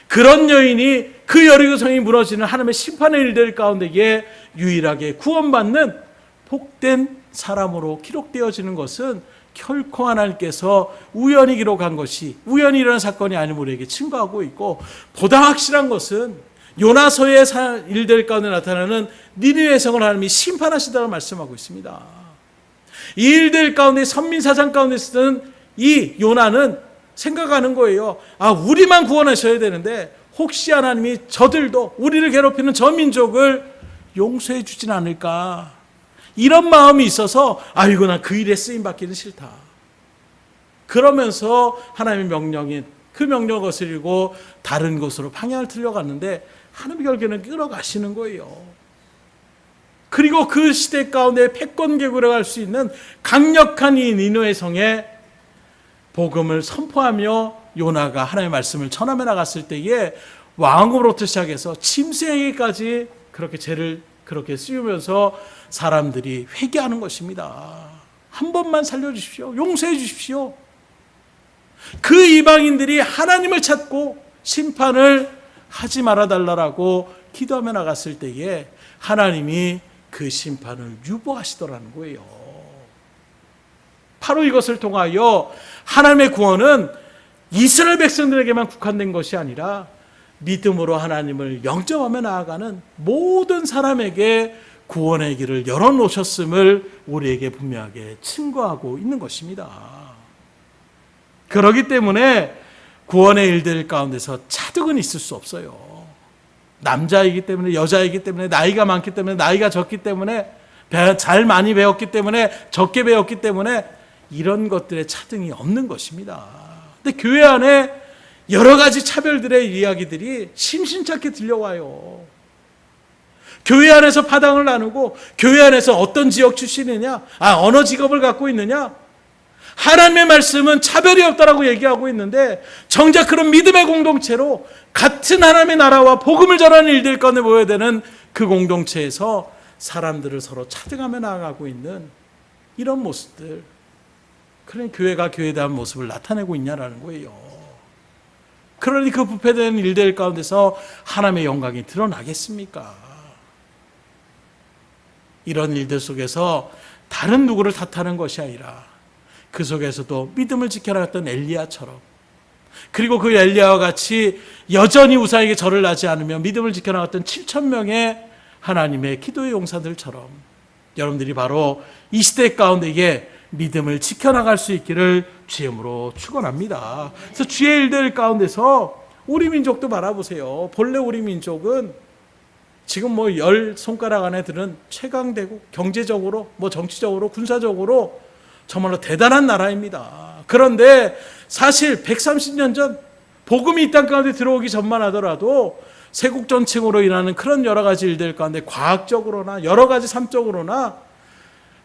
그런 여인이 그 여리고성이 무너지는 하나님의 심판의 일들 가운데에 유일하게 구원받는 복된 사람으로 기록되어지는 것은 결코 하나님께서 우연히 기록한 것이, 우연히 일어난 사건이 아님을 우리에게 증거하고 있고, 보다 확실한 것은 요나서의 일들 가운데 나타나는 니느웨 성을 하나님이 심판하시다고 말씀하고 있습니다. 이 일들 가운데, 선민사장 가운데 쓰는 이 요나는 생각하는 거예요. 아, 우리만 구원하셔야 되는데 혹시 하나님이 저들도, 우리를 괴롭히는 저 민족을 용서해 주진 않을까, 이런 마음이 있어서 아이고 난 그 일에 쓰임받기는 싫다. 그러면서 하나님의 명령인 그 명령을 거스리고 다른 곳으로 방향을 틀려갔는데 하나님이 결국에는 끌어가시는 거예요. 그리고 그 시대 가운데 패권개구를 할 수 있는 강력한 이 니느웨 성에 복음을 선포하며 요나가 하나님의 말씀을 전하며 나갔을 때에 왕으로부터 시작해서 짐승에게까지 그렇게 죄를 그렇게 씌우면서 사람들이 회개하는 것입니다. 한 번만 살려주십시오. 용서해 주십시오. 그 이방인들이 하나님을 찾고 심판을 하지 말아달라고 기도하며 나갔을 때에 하나님이 그 심판을 유보하시더라는 거예요. 바로 이것을 통하여 하나님의 구원은 이스라엘 백성들에게만 국한된 것이 아니라 믿음으로 하나님을 영접하며 나아가는 모든 사람에게 구원의 길을 열어놓으셨음을 우리에게 분명하게 증거하고 있는 것입니다. 그렇기 때문에 구원의 일들 가운데서 차득은 있을 수 없어요. 남자이기 때문에, 여자이기 때문에, 나이가 많기 때문에, 나이가 적기 때문에, 잘 많이 배웠기 때문에, 적게 배웠기 때문에 이런 것들의 차등이 없는 것입니다. 근데 교회 안에 여러 가지 차별들의 이야기들이 심심찮게 들려와요. 교회 안에서 파당을 나누고, 교회 안에서 어떤 지역 출신이냐, 어느 직업을 갖고 있느냐, 하나님의 말씀은 차별이 없다라고 얘기하고 있는데 정작 그런 믿음의 공동체로 같은 하나님의 나라와 복음을 전하는 일들 가운데 모여야 되는 그 공동체에서 사람들을 서로 차등하며 나아가고 있는 이런 모습들, 그런 교회가 교회에 대한 모습을 나타내고 있냐라는 거예요. 그러니 그 부패된 일들 가운데서 하나님의 영광이 드러나겠습니까? 이런 일들 속에서 다른 누구를 탓하는 것이 아니라 그 속에서도 믿음을 지켜나갔던 엘리야처럼, 그리고 그 엘리야와 같이 여전히 우상에게 절을 하지 않으며 믿음을 지켜나갔던 7,000명의 하나님의 기도의 용사들처럼 여러분들이 바로 이 시대 가운데에 믿음을 지켜나갈 수 있기를 주임으로 축원합니다. 그래서 주의 일들 가운데서 우리 민족도 바라보세요. 본래 우리 민족은 지금 뭐 10손가락 안에 드는 최강대국, 경제적으로, 정치적으로, 군사적으로 정말로 대단한 나라입니다. 그런데 사실 130년 전 복음이 이 땅 가운데 들어오기 전만 하더라도 세국전층으로 인하는 그런 여러 가지 일들 가운데 과학적으로나 여러 가지 삶적으로나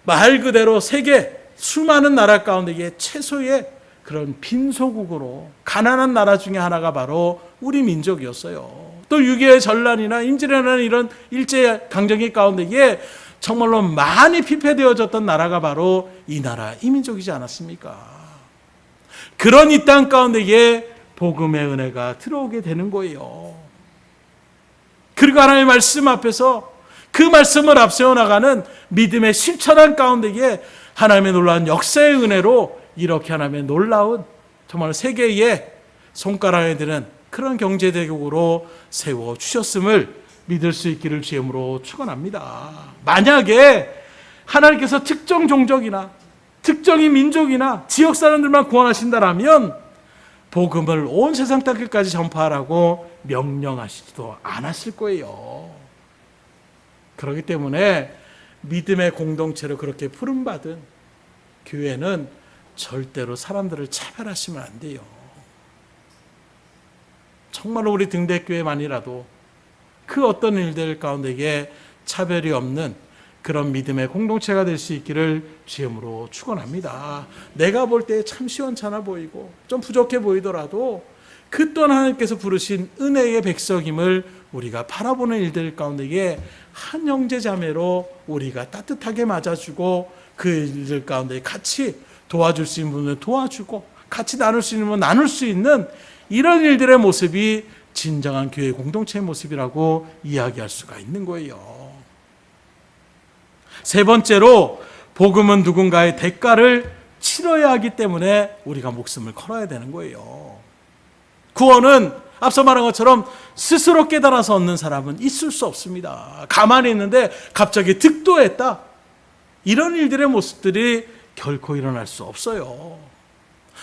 말 그대로 세계 수많은 나라 가운데 최소의 그런 빈소국으로 가난한 나라 중에 하나가 바로 우리 민족이었어요. 또 6.25의 전란이나 임진왜란이나 이런 일제강점기 가운데에 정말로 많이 피폐되어졌던 나라가 바로 이 나라, 이 민족이지 않았습니까? 그런 이 땅 가운데에 복음의 은혜가 들어오게 되는 거예요. 그리고 하나님의 말씀 앞에서 그 말씀을 앞세워 나가는 믿음의 실천한 가운데에 하나님의 놀라운 역사의 은혜로 이렇게 하나님의 놀라운 정말 세계의 손가락에 드는 그런 경제대국으로 세워주셨음을 믿을 수 있기를 주임으로 축원합니다. 만약에 하나님께서 특정 종족이나 특정인 민족이나 지역 사람들만 구원하신다라면 복음을 온 세상 땅끝까지 전파하라고 명령하시지도 않았을 거예요. 그렇기 때문에 믿음의 공동체로 그렇게 부름받은 교회는 절대로 사람들을 차별하시면 안 돼요. 정말로 우리 등대교회만이라도 그 어떤 일들 가운데에 차별이 없는 그런 믿음의 공동체가 될 수 있기를 주임으로 축원합니다. 내가 볼 때 참 시원찮아 보이고 좀 부족해 보이더라도 그 또한 하나님께서 부르신 은혜의 백성임을 우리가 바라보는 일들 가운데에 한 형제 자매로 우리가 따뜻하게 맞아주고 그 일들 가운데 같이 도와줄 수 있는 분을 도와주고 같이 나눌 수 있는 분은 나눌 수 있는 이런 일들의 모습이 진정한 교회 공동체의 모습이라고 이야기할 수가 있는 거예요. 세 번째로 복음은 누군가의 대가를 치러야 하기 때문에 우리가 목숨을 걸어야 되는 거예요. 구원은 앞서 말한 것처럼 스스로 깨달아서 얻는 사람은 있을 수 없습니다. 가만히 있는데 갑자기 득도했다. 이런 일들의 모습들이 결코 일어날 수 없어요.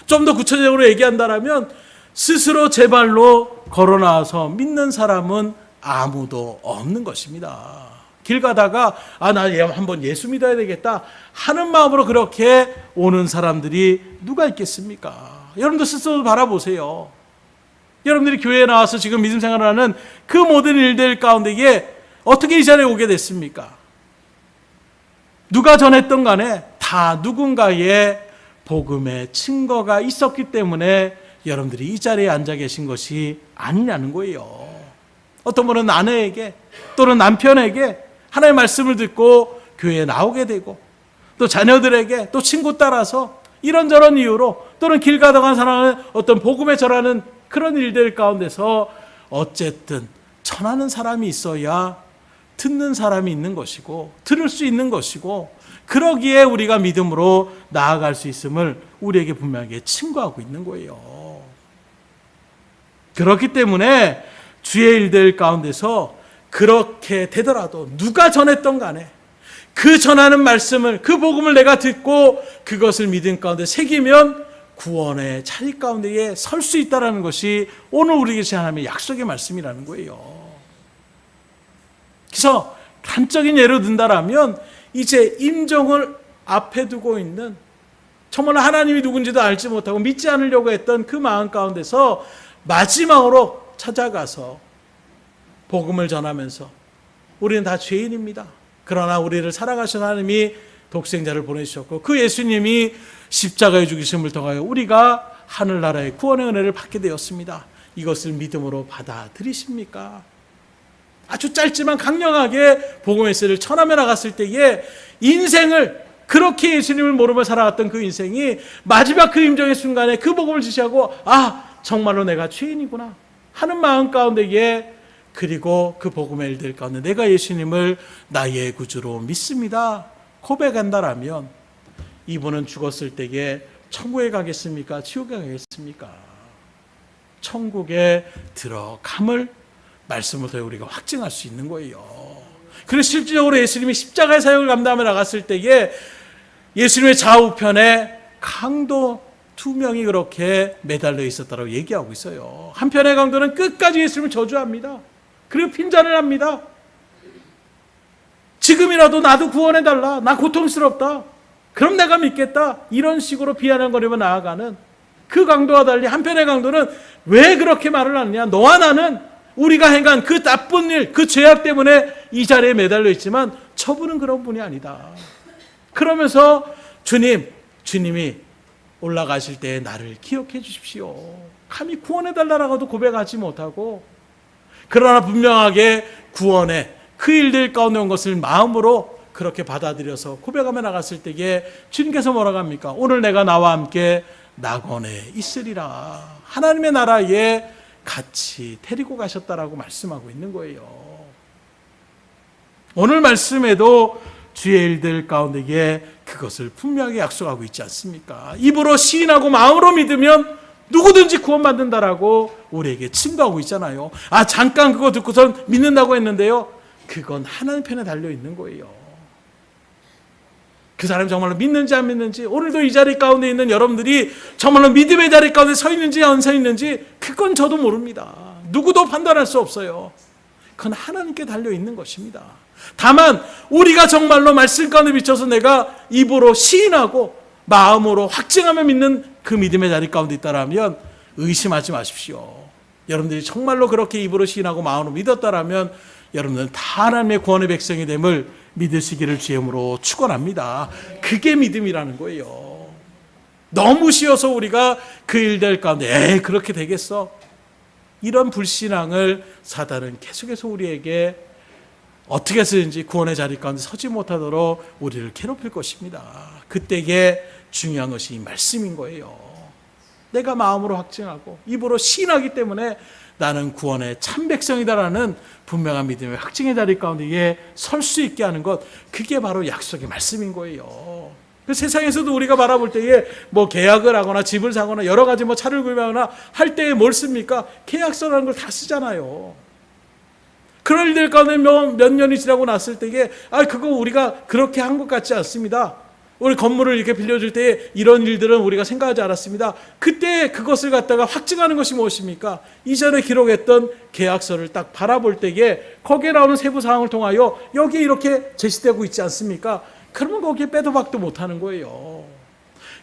좀 더 구체적으로 얘기한다면 스스로 제 발로 걸어 나와서 믿는 사람은 아무도 없는 것입니다. 길 가다가 나 한번 예수 믿어야 되겠다 하는 마음으로 그렇게 오는 사람들이 누가 있겠습니까? 여러분들 스스로 바라보세요. 여러분들이 교회에 나와서 지금 믿음 생활을 하는 그 모든 일들 가운데에 어떻게 이 자리에 오게 됐습니까? 누가 전했던 간에 다 누군가의 복음의 증거가 있었기 때문에 여러분들이 이 자리에 앉아 계신 것이 아니냐는 거예요. 어떤 분은 아내에게 또는 남편에게 하나님의 말씀을 듣고 교회에 나오게 되고 또 자녀들에게 또 친구 따라서 이런저런 이유로 또는 길 가다간 사람은 어떤 복음에 절하는 그런 일들 가운데서 어쨌든 전하는 사람이 있어야 듣는 사람이 있는 것이고 들을 수 있는 것이고 그러기에 우리가 믿음으로 나아갈 수 있음을 우리에게 분명하게 친구하고 있는 거예요. 그렇기 때문에 주의 일들 가운데서 그렇게 되더라도 누가 전했던 간에 그 전하는 말씀을 그 복음을 내가 듣고 그것을 믿음 가운데 새기면 구원의 자리 가운데에 설 수 있다는 것이 오늘 우리에게 주신 하나님의 약속의 말씀이라는 거예요. 그래서 단적인 예로 든다라면 이제 임종을 앞에 두고 있는 정말 하나님이 누군지도 알지 못하고 믿지 않으려고 했던 그 마음 가운데서 마지막으로 찾아가서 복음을 전하면서 우리는 다 죄인입니다. 그러나 우리를 사랑하신 하나님이 독생자를 보내주셨고 그 예수님이 십자가의 죽으심을 통하여 우리가 하늘나라의 구원의 은혜를 받게 되었습니다. 이것을 믿음으로 받아들이십니까? 아주 짧지만 강력하게 복음의 메시지를 전하며 나갔을 때에 인생을 그렇게 예수님을 모르며 살아갔던 그 인생이 마지막 그 임종의 순간에 그 복음을 지시하고 정말로 내가 죄인이구나 하는 마음 가운데에 그리고 그 복음의 일들 가운데 내가 예수님을 나의 구주로 믿습니다 고백한다라면 이분은 죽었을 때에 천국에 가겠습니까? 지옥에 가겠습니까? 천국에 들어감을 말씀을 통해 우리가 확증할 수 있는 거예요. 그래서 실질적으로 예수님이 십자가의 사역을 감당하며 나갔을 때에 예수님의 좌우편에 강도 2명이 그렇게 매달려 있었다고 얘기하고 있어요. 한편의 강도는 끝까지 예수님을 저주합니다. 그리고 핀잔을 합니다. 지금이라도 나도 구원해달라. 나 고통스럽다. 그럼 내가 믿겠다. 이런 식으로 비아냥거리며 나아가는 그 강도와 달리 한편의 강도는 왜 그렇게 말을 하느냐. 너와 나는 우리가 행한 그 나쁜 일, 그 죄악 때문에 이 자리에 매달려 있지만 저분은 그런 분이 아니다. 그러면서 주님이 올라가실 때 나를 기억해 주십시오. 감히 구원해달라고도 고백하지 못하고 그러나 분명하게 구원의 그 일들 가운데 온 것을 마음으로 그렇게 받아들여서 고백하며 나갔을 때에 주님께서 뭐라고 합니까? 오늘 내가 나와 함께 낙원에 있으리라. 하나님의 나라에 같이 데리고 가셨다라고 말씀하고 있는 거예요. 오늘 말씀에도 주의 일들 가운데에 그것을 분명하게 약속하고 있지 않습니까? 입으로 시인하고 마음으로 믿으면 누구든지 구원받는다라고 우리에게 증거하고 있잖아요. 잠깐 그거 듣고선 믿는다고 했는데요. 그건 하나님 편에 달려 있는 거예요. 그 사람이 정말로 믿는지 안 믿는지, 오늘도 이 자리 가운데 있는 여러분들이 정말로 믿음의 자리 가운데 서 있는지 안 서 있는지 그건 저도 모릅니다. 누구도 판단할 수 없어요. 그건 하나님께 달려 있는 것입니다. 다만 우리가 정말로 말씀 가운데 비춰서 내가 입으로 시인하고 마음으로 확증하며 믿는 그 믿음의 자리 가운데 있다라면 의심하지 마십시오. 여러분들이 정말로 그렇게 입으로 시인하고 마음으로 믿었다라면 여러분들은 다 하나님의 구원의 백성이 됨을 믿으시기를 주임으로 축원합니다. 그게 믿음이라는 거예요. 너무 쉬워서 우리가 그 일들 가운데 그렇게 되겠어? 이런 불신앙을 사단은 계속해서 우리에게 어떻게 해서든지 구원의 자리 가운데 서지 못하도록 우리를 괴롭힐 것입니다. 그때에 중요한 것이 이 말씀인 거예요. 내가 마음으로 확증하고 입으로 시인하기 때문에 나는 구원의 참 백성이다라는 분명한 믿음의 확증의 자리 가운데에 설 수 있게 하는 것, 그게 바로 약속의 말씀인 거예요. 그 세상에서도 우리가 바라볼 때에 계약을 하거나 집을 사거나 여러 가지 차를 구매하거나 할 때에 뭘 씁니까? 계약서라는 걸 다 쓰잖아요. 그런 일들 가운데 몇 년이 지나고 났을 때에 그거 우리가 그렇게 한 것 같지 않습니다. 우리 건물을 이렇게 빌려줄 때 이런 일들은 우리가 생각하지 않았습니다. 그때 그것을 갖다가 확증하는 것이 무엇입니까? 이전에 기록했던 계약서를 딱 바라볼 때에 거기에 나오는 세부 사항을 통하여 여기에 이렇게 제시되고 있지 않습니까? 그러면 거기에 빼도 박도 못하는 거예요.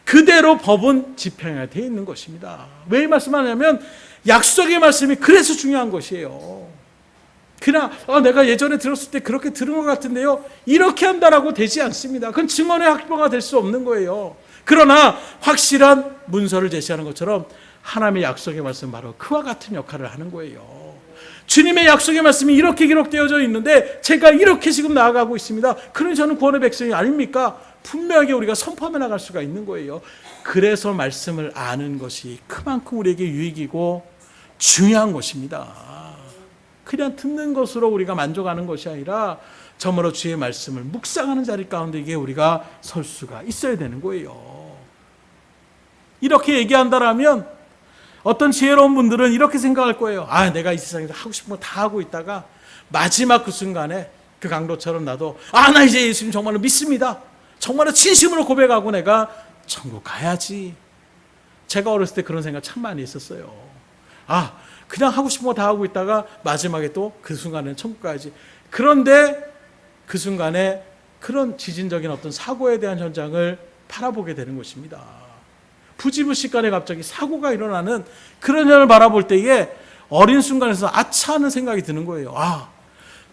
그대로 법은 집행해야 돼 있는 것입니다. 왜 이 말씀하냐면 약속의 말씀이 그래서 중요한 것이에요. 그냥 내가 예전에 들었을 때 그렇게 들은 것 같은데요, 이렇게 한다라고 되지 않습니다. 그건 증언의 확보가 될 수 없는 거예요. 그러나 확실한 문서를 제시하는 것처럼 하나님의 약속의 말씀 바로 그와 같은 역할을 하는 거예요. 주님의 약속의 말씀이 이렇게 기록되어져 있는데 제가 이렇게 지금 나아가고 있습니다. 그러니 저는 구원의 백성이 아닙니까? 분명하게 우리가 선포하며 나갈 수가 있는 거예요. 그래서 말씀을 아는 것이 그만큼 우리에게 유익이고 중요한 것입니다. 그냥 듣는 것으로 우리가 만족하는 것이 아니라 저물어 주의 말씀을 묵상하는 자리 가운데 이게 우리가 설 수가 있어야 되는 거예요. 이렇게 얘기한다라면 어떤 지혜로운 분들은 이렇게 생각할 거예요. 내가 이 세상에서 하고 싶은 거 다 하고 있다가 마지막 그 순간에 그 강도처럼 나도 나 이제 예수님 정말로 믿습니다. 정말로 진심으로 고백하고 내가 천국 가야지. 제가 어렸을 때 그런 생각 참 많이 했었어요. 그냥 하고 싶은 거 다 하고 있다가 마지막에 또 그 순간에는 천국 가야지. 그런데 그 순간에 그런 지진적인 어떤 사고에 대한 현장을 바라보게 되는 것입니다. 부지불식간에 갑자기 사고가 일어나는 그런 현을 바라볼 때에 어린 순간에서 아차 하는 생각이 드는 거예요.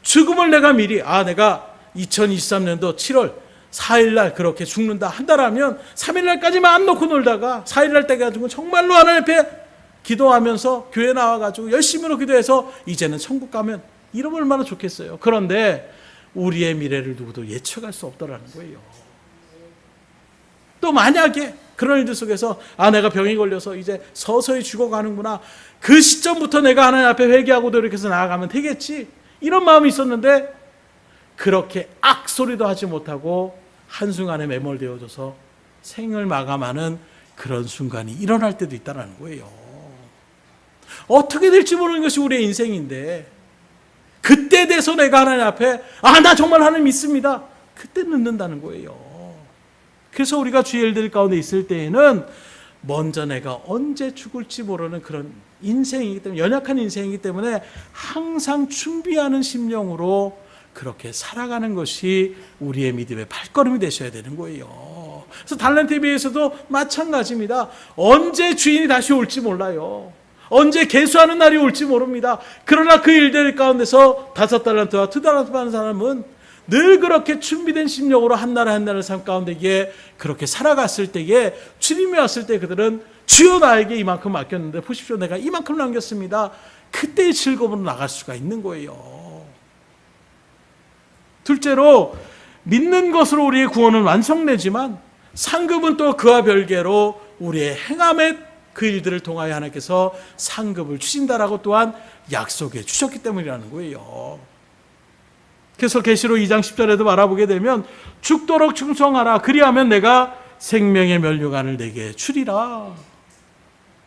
죽음을 내가 미리 내가 2023년도 7월 4일날 그렇게 죽는다 한다라면 3일날까지만 안 놓고 놀다가 4일날 때 가지고 정말로 하나님 앞에 기도하면서 교회 나와가지고 열심히로 기도해서 이제는 천국 가면 이러면 얼마나 좋겠어요. 그런데 우리의 미래를 누구도 예측할 수 없더라는 거예요. 또 만약에 그런 일들 속에서 내가 병이 걸려서 이제 서서히 죽어가는구나, 그 시점부터 내가 하나님 앞에 회개하고 노력해서 나아가면 되겠지, 이런 마음이 있었는데 그렇게 악소리도 하지 못하고 한순간에 매몰되어져서 생을 마감하는 그런 순간이 일어날 때도 있다는 거예요. 어떻게 될지 모르는 것이 우리의 인생인데 그때 돼서 내가 하나님 앞에 나 정말 하나님 믿습니다, 그때 늦는다는 거예요. 그래서 우리가 주의 일들 가운데 있을 때에는 먼저 내가 언제 죽을지 모르는 그런 인생이기 때문에, 연약한 인생이기 때문에 항상 준비하는 심령으로 그렇게 살아가는 것이 우리의 믿음의 발걸음이 되셔야 되는 거예요. 그래서 달란트에 비해서도 마찬가지입니다. 언제 주인이 다시 올지 몰라요. 언제 계수하는 날이 올지 모릅니다. 그러나 그 일들 가운데서 5달란트와 2달란트 받는 사람은 늘 그렇게 준비된 심령으로 한 나라 한 나라 삶 가운데에 그렇게 살아갔을 때에 주님이 왔을 때 그들은 주여 나에게 이만큼 맡겼는데 보십시오, 내가 이만큼 남겼습니다. 그때의 즐거움으로 나갈 수가 있는 거예요. 둘째로 믿는 것으로 우리의 구원은 완성되지만 상급은 또 그와 별개로 우리의 행함의 그 일들을 통하여 하나님께서 상급을 주신다라고 또한 약속해 주셨기 때문이라는 거예요. 그래서 계시록 2장 10절에도 바라보게 되면 죽도록 충성하라. 그리하면 내가 생명의 면류관을 내게 주리라.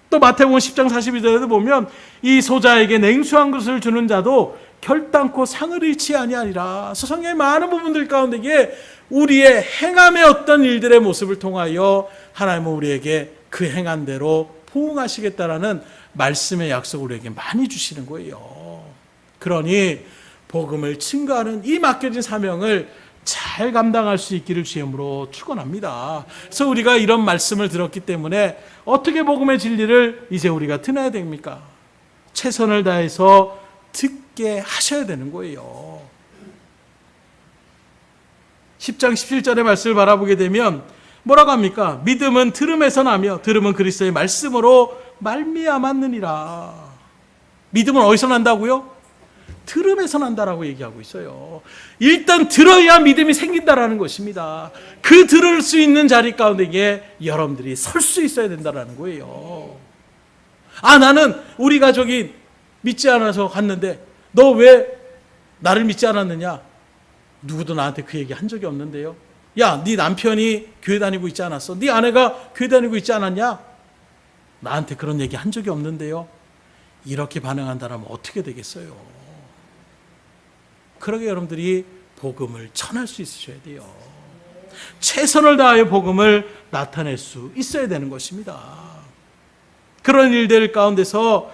또 마태복음 10장 42절에도 보면 이 소자에게 냉수한 것을 주는 자도 결단코 상을 잃지 아니하리라. 성경의 많은 부분들 가운데 이게 우리의 행함의 어떤 일들의 모습을 통하여 하나님은 우리에게 그 행한 대로 포응하시겠다라는 말씀의 약속을 우리에게 많이 주시는 거예요. 그러니 복음을 증거하는 이 맡겨진 사명을 잘 감당할 수 있기를 주님으로 축원합니다. 그래서 우리가 이런 말씀을 들었기 때문에 어떻게 복음의 진리를 이제 우리가 들어야 됩니까? 최선을 다해서 듣게 하셔야 되는 거예요. 10장 17절의 말씀을 바라보게 되면 뭐라고 합니까? 믿음은 들음에서 나며 들음은 그리스도의 말씀으로 말미암았느니라. 믿음은 어디서 난다고요? 들음에서 난다라고 얘기하고 있어요. 일단 들어야 믿음이 생긴다라는 것입니다. 그 들을 수 있는 자리 가운데 여러분들이 설 수 있어야 된다라는 거예요. 나는 우리 가족이 믿지 않아서 갔는데 너 왜 나를 믿지 않았느냐? 누구도 나한테 그 얘기 한 적이 없는데요. 야, 네 남편이 교회 다니고 있지 않았어? 네 아내가 교회 다니고 있지 않았냐? 나한테 그런 얘기 한 적이 없는데요. 이렇게 반응한다면 어떻게 되겠어요? 그러게 여러분들이 복음을 전할 수 있으셔야 돼요. 최선을 다하여 복음을 나타낼 수 있어야 되는 것입니다. 그런 일들 가운데서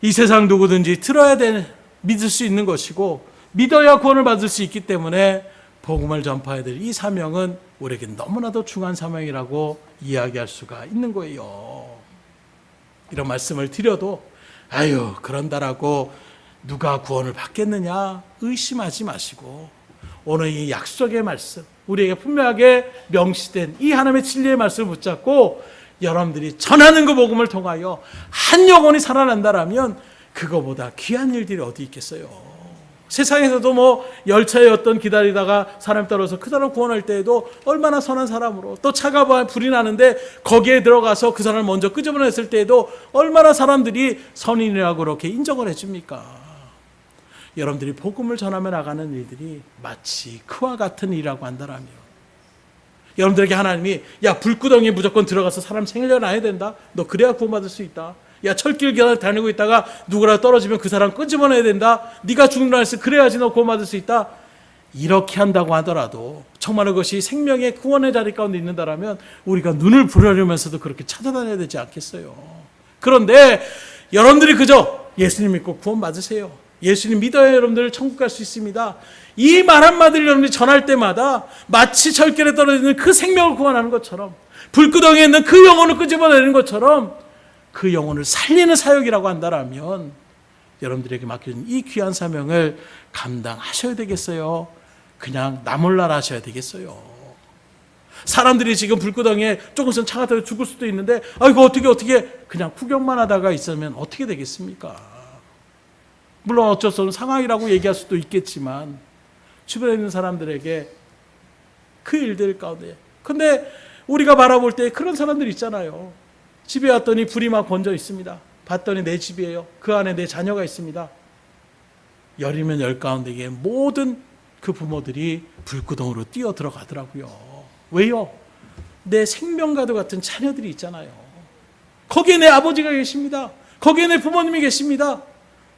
이 세상 누구든지 들어야 되는, 믿을 수 있는 것이고 믿어야 구원을 받을 수 있기 때문에 복음을 전파해야 될 이 사명은 우리에게 너무나도 중요한 사명이라고 이야기할 수가 있는 거예요. 이런 말씀을 드려도 그런다라고 누가 구원을 받겠느냐 의심하지 마시고 오늘 이 약속의 말씀, 우리에게 분명하게 명시된 이 하나님의 진리의 말씀을 붙잡고 여러분들이 전하는 그 복음을 통하여 한 영혼이 살아난다라면 그거보다 귀한 일들이 어디 있겠어요. 세상에서도 열차에 어떤 기다리다가 사람 따라서 그 사람 구원할 때에도 얼마나 선한 사람으로, 또 차가 불이 나는데 거기에 들어가서 그 사람을 먼저 끄집어냈을 때에도 얼마나 사람들이 선인이라고 그렇게 인정을 해줍니까? 여러분들이 복음을 전하며 나가는 일들이 마치 그와 같은 일이라고 한다라면 여러분들에게 하나님이 불구덩이에 무조건 들어가서 사람 생려놔야 된다. 너 그래야 구원받을 수 있다. 철길 다니고 있다가 누구라도 떨어지면 그 사람 끄집어내야 된다. 네가 죽는 날에서 그래야지 너 구원받을 수 있다. 이렇게 한다고 하더라도 정말 그것이 생명의 구원의 자리 가운데 있는다라면 우리가 눈을 부르려면서도 그렇게 찾아다녀야 되지 않겠어요. 그런데 여러분들이 그저 예수님 믿고 구원받으세요. 예수님 믿어야 여러분들 천국 갈 수 있습니다. 이 말 한마디를 여러분들이 전할 때마다 마치 철길에 떨어지는 그 생명을 구원하는 것처럼, 불구덩이에 있는 그 영혼을 끄집어내는 것처럼 그 영혼을 살리는 사역이라고 한다라면 여러분들에게 맡겨진 이 귀한 사명을 감당하셔야 되겠어요? 그냥 나 몰라라 하셔야 되겠어요? 사람들이 지금 불구덩이에 조금 있으면 차가 타고 죽을 수도 있는데 이거 어떻게 그냥 구경만 하다가 있으면 어떻게 되겠습니까? 물론 어쩔 수 없는 상황이라고 얘기할 수도 있겠지만 주변에 있는 사람들에게 그 일들 가운데, 근데 우리가 바라볼 때 그런 사람들 있잖아요. 집에 왔더니 불이 막 번져 있습니다. 봤더니 내 집이에요. 그 안에 내 자녀가 있습니다. 열이면 열 가운데에 모든 그 부모들이 불구덩으로 뛰어 들어가더라고요. 왜요? 내 생명과도 같은 자녀들이 있잖아요. 거기에 내 아버지가 계십니다. 거기에 내 부모님이 계십니다.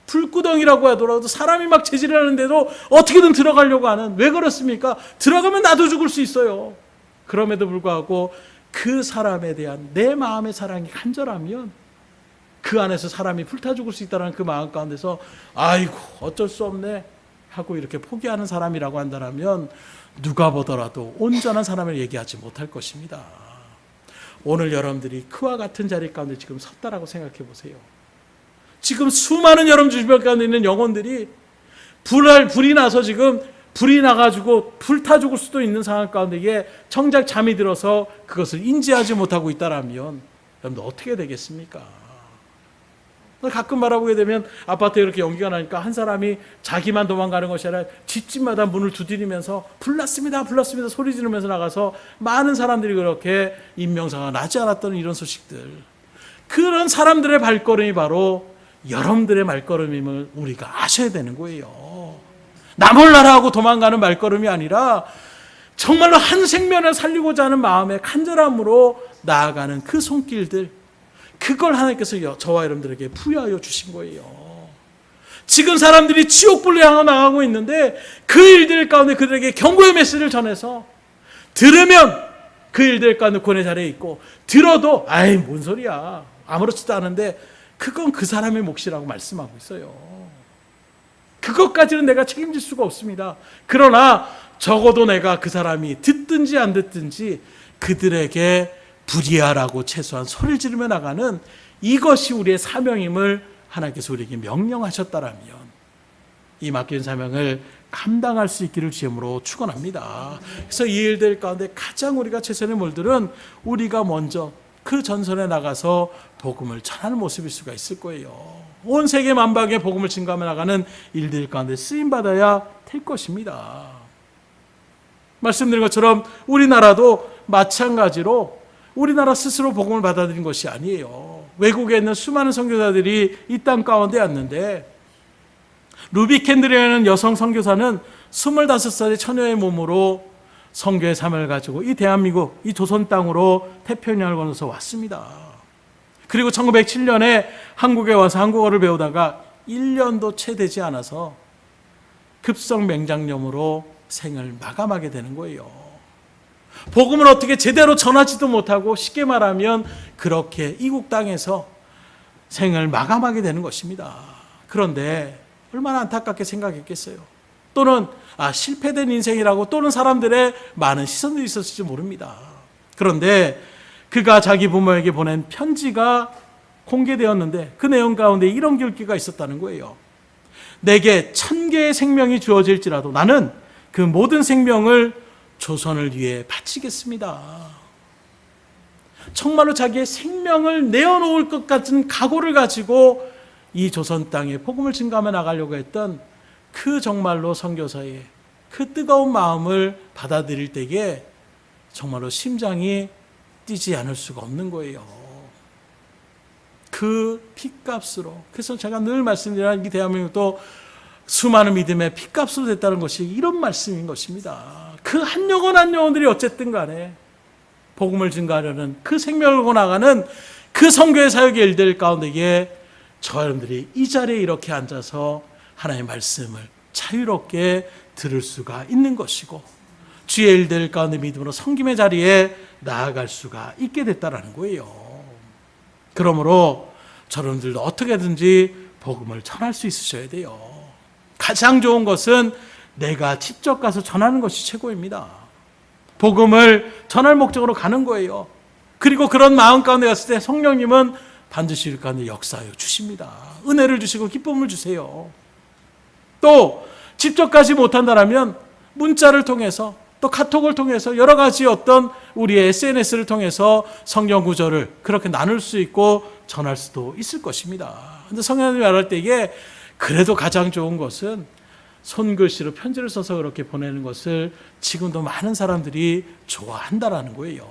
불구덩이라고 하더라도 사람이 막 제지를 하는데도 어떻게든 들어가려고 하는, 왜 그렇습니까? 들어가면 나도 죽을 수 있어요. 그럼에도 불구하고 그 사람에 대한 내 마음의 사랑이 간절하면 그 안에서 사람이 불타 죽을 수 있다는 그 마음 가운데서 어쩔 수 없네 하고 이렇게 포기하는 사람이라고 한다면 누가 보더라도 온전한 사람을 얘기하지 못할 것입니다. 오늘 여러분들이 그와 같은 자리 가운데 지금 섰다라고 생각해 보세요. 지금 수많은 여러분 주변 가운데 있는 영혼들이 불이 나서 지금 불이 나가지고 불타 죽을 수도 있는 상황 가운데 정작 잠이 들어서 그것을 인지하지 못하고 있다라면 여러분들 어떻게 되겠습니까? 가끔 바라보게 되면 아파트에 이렇게 연기가 나니까 한 사람이 자기만 도망가는 것이 아니라 집집마다 문을 두드리면서 불났습니다 소리 지르면서 나가서 많은 사람들이 그렇게 인명사고가 나지 않았던 이런 소식들, 그런 사람들의 발걸음이 바로 여러분들의 발걸음임을 우리가 아셔야 되는 거예요. 나 몰라라 하고 도망가는 말걸음이 아니라 정말로 한 생명을 살리고자 하는 마음의 간절함으로 나아가는 그 손길들, 그걸 하나님께서 저와 여러분들에게 부여하여 주신 거예요. 지금 사람들이 지옥불로 향해 나가고 있는데 그 일들 가운데 그들에게 경고의 메시지를 전해서 들으면 그 일들 가운데 구원의 자리에 있고, 들어도 아이 뭔 소리야 아무렇지도 않은데 그건 그 사람의 몫이라고 말씀하고 있어요. 그것까지는 내가 책임질 수가 없습니다. 그러나 적어도 내가 그 사람이 듣든지 안 듣든지 그들에게 불의하라고 최소한 소리를 지르며 나가는, 이것이 우리의 사명임을 하나님께서 우리에게 명령하셨다라면 이 맡긴 사명을 감당할 수 있기를 주님으로 축원합니다. 그래서 이 일들 가운데 가장 우리가 최선의 몰들은 우리가 먼저 그 전선에 나가서 복음을 전하는 모습일 수가 있을 거예요. 온 세계 만방에 복음을 증거하며 나가는 일들 가운데 쓰임받아야 될 것입니다. 말씀드린 것처럼 우리나라도 마찬가지로 우리나라 스스로 복음을 받아들인 것이 아니에요. 외국에 있는 수많은 선교사들이 이 땅 가운데 왔는데, 루비 캔들이라는 여성 선교사는 25살의 처녀의 몸으로 선교의 삶을 가지고 이 대한민국, 이 조선 땅으로 태평양을 건너서 왔습니다. 그리고 1907년에 한국에 와서 한국어를 배우다가 1년도 채 되지 않아서 급성 맹장염으로 생을 마감하게 되는 거예요. 복음을 어떻게 제대로 전하지도 못하고 쉽게 말하면 그렇게 이국 땅에서 생을 마감하게 되는 것입니다. 그런데 얼마나 안타깝게 생각했겠어요. 또는 실패된 인생이라고 또는 사람들의 많은 시선들이 있었을지 모릅니다. 그런데 그가 자기 부모에게 보낸 편지가 공개되었는데 그 내용 가운데 이런 글귀가 있었다는 거예요. 내게 1000개의 생명이 주어질지라도 나는 그 모든 생명을 조선을 위해 바치겠습니다. 정말로 자기의 생명을 내어놓을 것 같은 각오를 가지고 이 조선 땅에 복음을 증거하며 나가려고 했던 그 정말로 선교사의 그 뜨거운 마음을 받아들일 때에 정말로 심장이 뛰지 않을 수가 없는 거예요. 그 핏값으로. 그래서 제가 늘 말씀드리는 이 대한민국도 수많은 믿음의 핏값으로 됐다는 것이 이런 말씀인 것입니다. 그 한 영혼 한 영혼들이 어쨌든 간에 복음을 증거하려는 그 생명을 걸고 나가는 그 선교의 사역의 일들 가운데에 저 여러분들이 이 자리에 이렇게 앉아서 하나님의 말씀을 자유롭게 들을 수가 있는 것이고, 주의 일들 가운데 믿음으로 섬김의 자리에 나아갈 수가 있게 됐다라는 거예요. 그러므로 저러분들도 어떻게든지 복음을 전할 수 있으셔야 돼요. 가장 좋은 것은 내가 직접 가서 전하는 것이 최고입니다. 복음을 전할 목적으로 가는 거예요. 그리고 그런 마음 가운데 갔을 때 성령님은 반드시 일 가운데 역사하여 주십니다. 은혜를 주시고 기쁨을 주세요. 또 직접 가지 못한다면 문자를 통해서 또 카톡을 통해서 여러 가지 어떤 우리의 SNS를 통해서 성경 구절을 그렇게 나눌 수 있고 전할 수도 있을 것입니다. 그런데 성령님이 말할 때 이게 그래도 가장 좋은 것은 손글씨로 편지를 써서 그렇게 보내는 것을 지금도 많은 사람들이 좋아한다라는 거예요.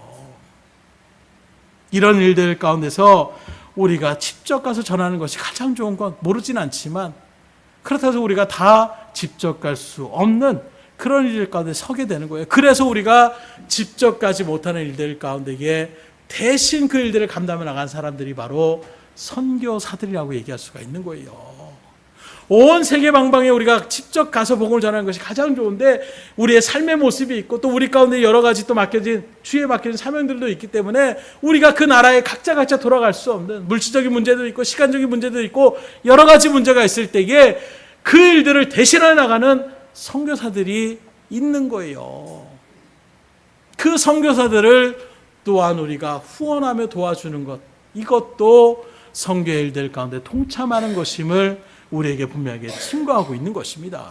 이런 일들 가운데서 우리가 직접 가서 전하는 것이 가장 좋은 건 모르진 않지만, 그렇다고 해서 우리가 다 직접 갈 수 없는 그런 일들 가운데 서게 되는 거예요. 그래서 우리가 직접 가지 못하는 일들 가운데에 대신 그 일들을 감당해 나간 사람들이 바로 선교사들이라고 얘기할 수가 있는 거예요. 온 세계 방방에 우리가 직접 가서 복음을 전하는 것이 가장 좋은데, 우리의 삶의 모습이 있고 또 우리 가운데 여러 가지 또 맡겨진 주에 맡겨진 사명들도 있기 때문에 우리가 그 나라에 각자 돌아갈 수 없는 물질적인 문제도 있고 시간적인 문제도 있고 여러 가지 문제가 있을 때에 그 일들을 대신해 나가는 선교사들이 있는 거예요. 그 선교사들을 또한 우리가 후원하며 도와주는 것, 이것도 선교의 일들 가운데 동참하는 것임을 우리에게 분명하게 증거하고 있는 것입니다.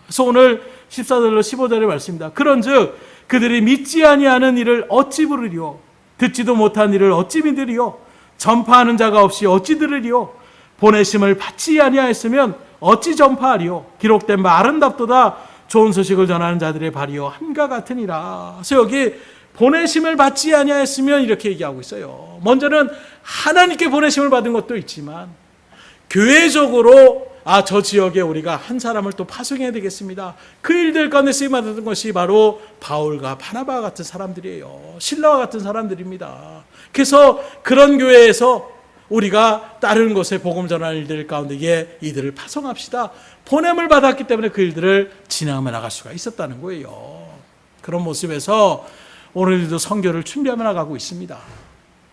그래서 오늘 14절로 15절의 말씀입니다. 그런즉 그들이 믿지 아니하는 일을 어찌 부르리요? 듣지도 못한 일을 어찌 믿으리요? 전파하는 자가 없이 어찌 들으리요? 보내심을 받지 아니하였으면 어찌 전파하리요? 기록된 바 아름답도다. 좋은 소식을 전하는 자들의 발이요 함과 같으니라. 그래서 여기 보내심을 받지 아니하였으면 이렇게 얘기하고 있어요. 먼저는 하나님께 보내심을 받은 것도 있지만 교회적으로 저 지역에 우리가 한 사람을 또 파송해야 되겠습니다. 그 일들 가운데 쓰임받았던 것이 바로 바울과 바나바와 같은 사람들이에요. 신라와 같은 사람들입니다. 그래서 그런 교회에서 우리가 다른 곳에 복음 전하는 일들 가운데에 이들을 파송합시다. 보냄을 받았기 때문에 그 일들을 진행하며 나갈 수가 있었다는 거예요. 그런 모습에서 오늘도 선교를 준비하며 나가고 있습니다.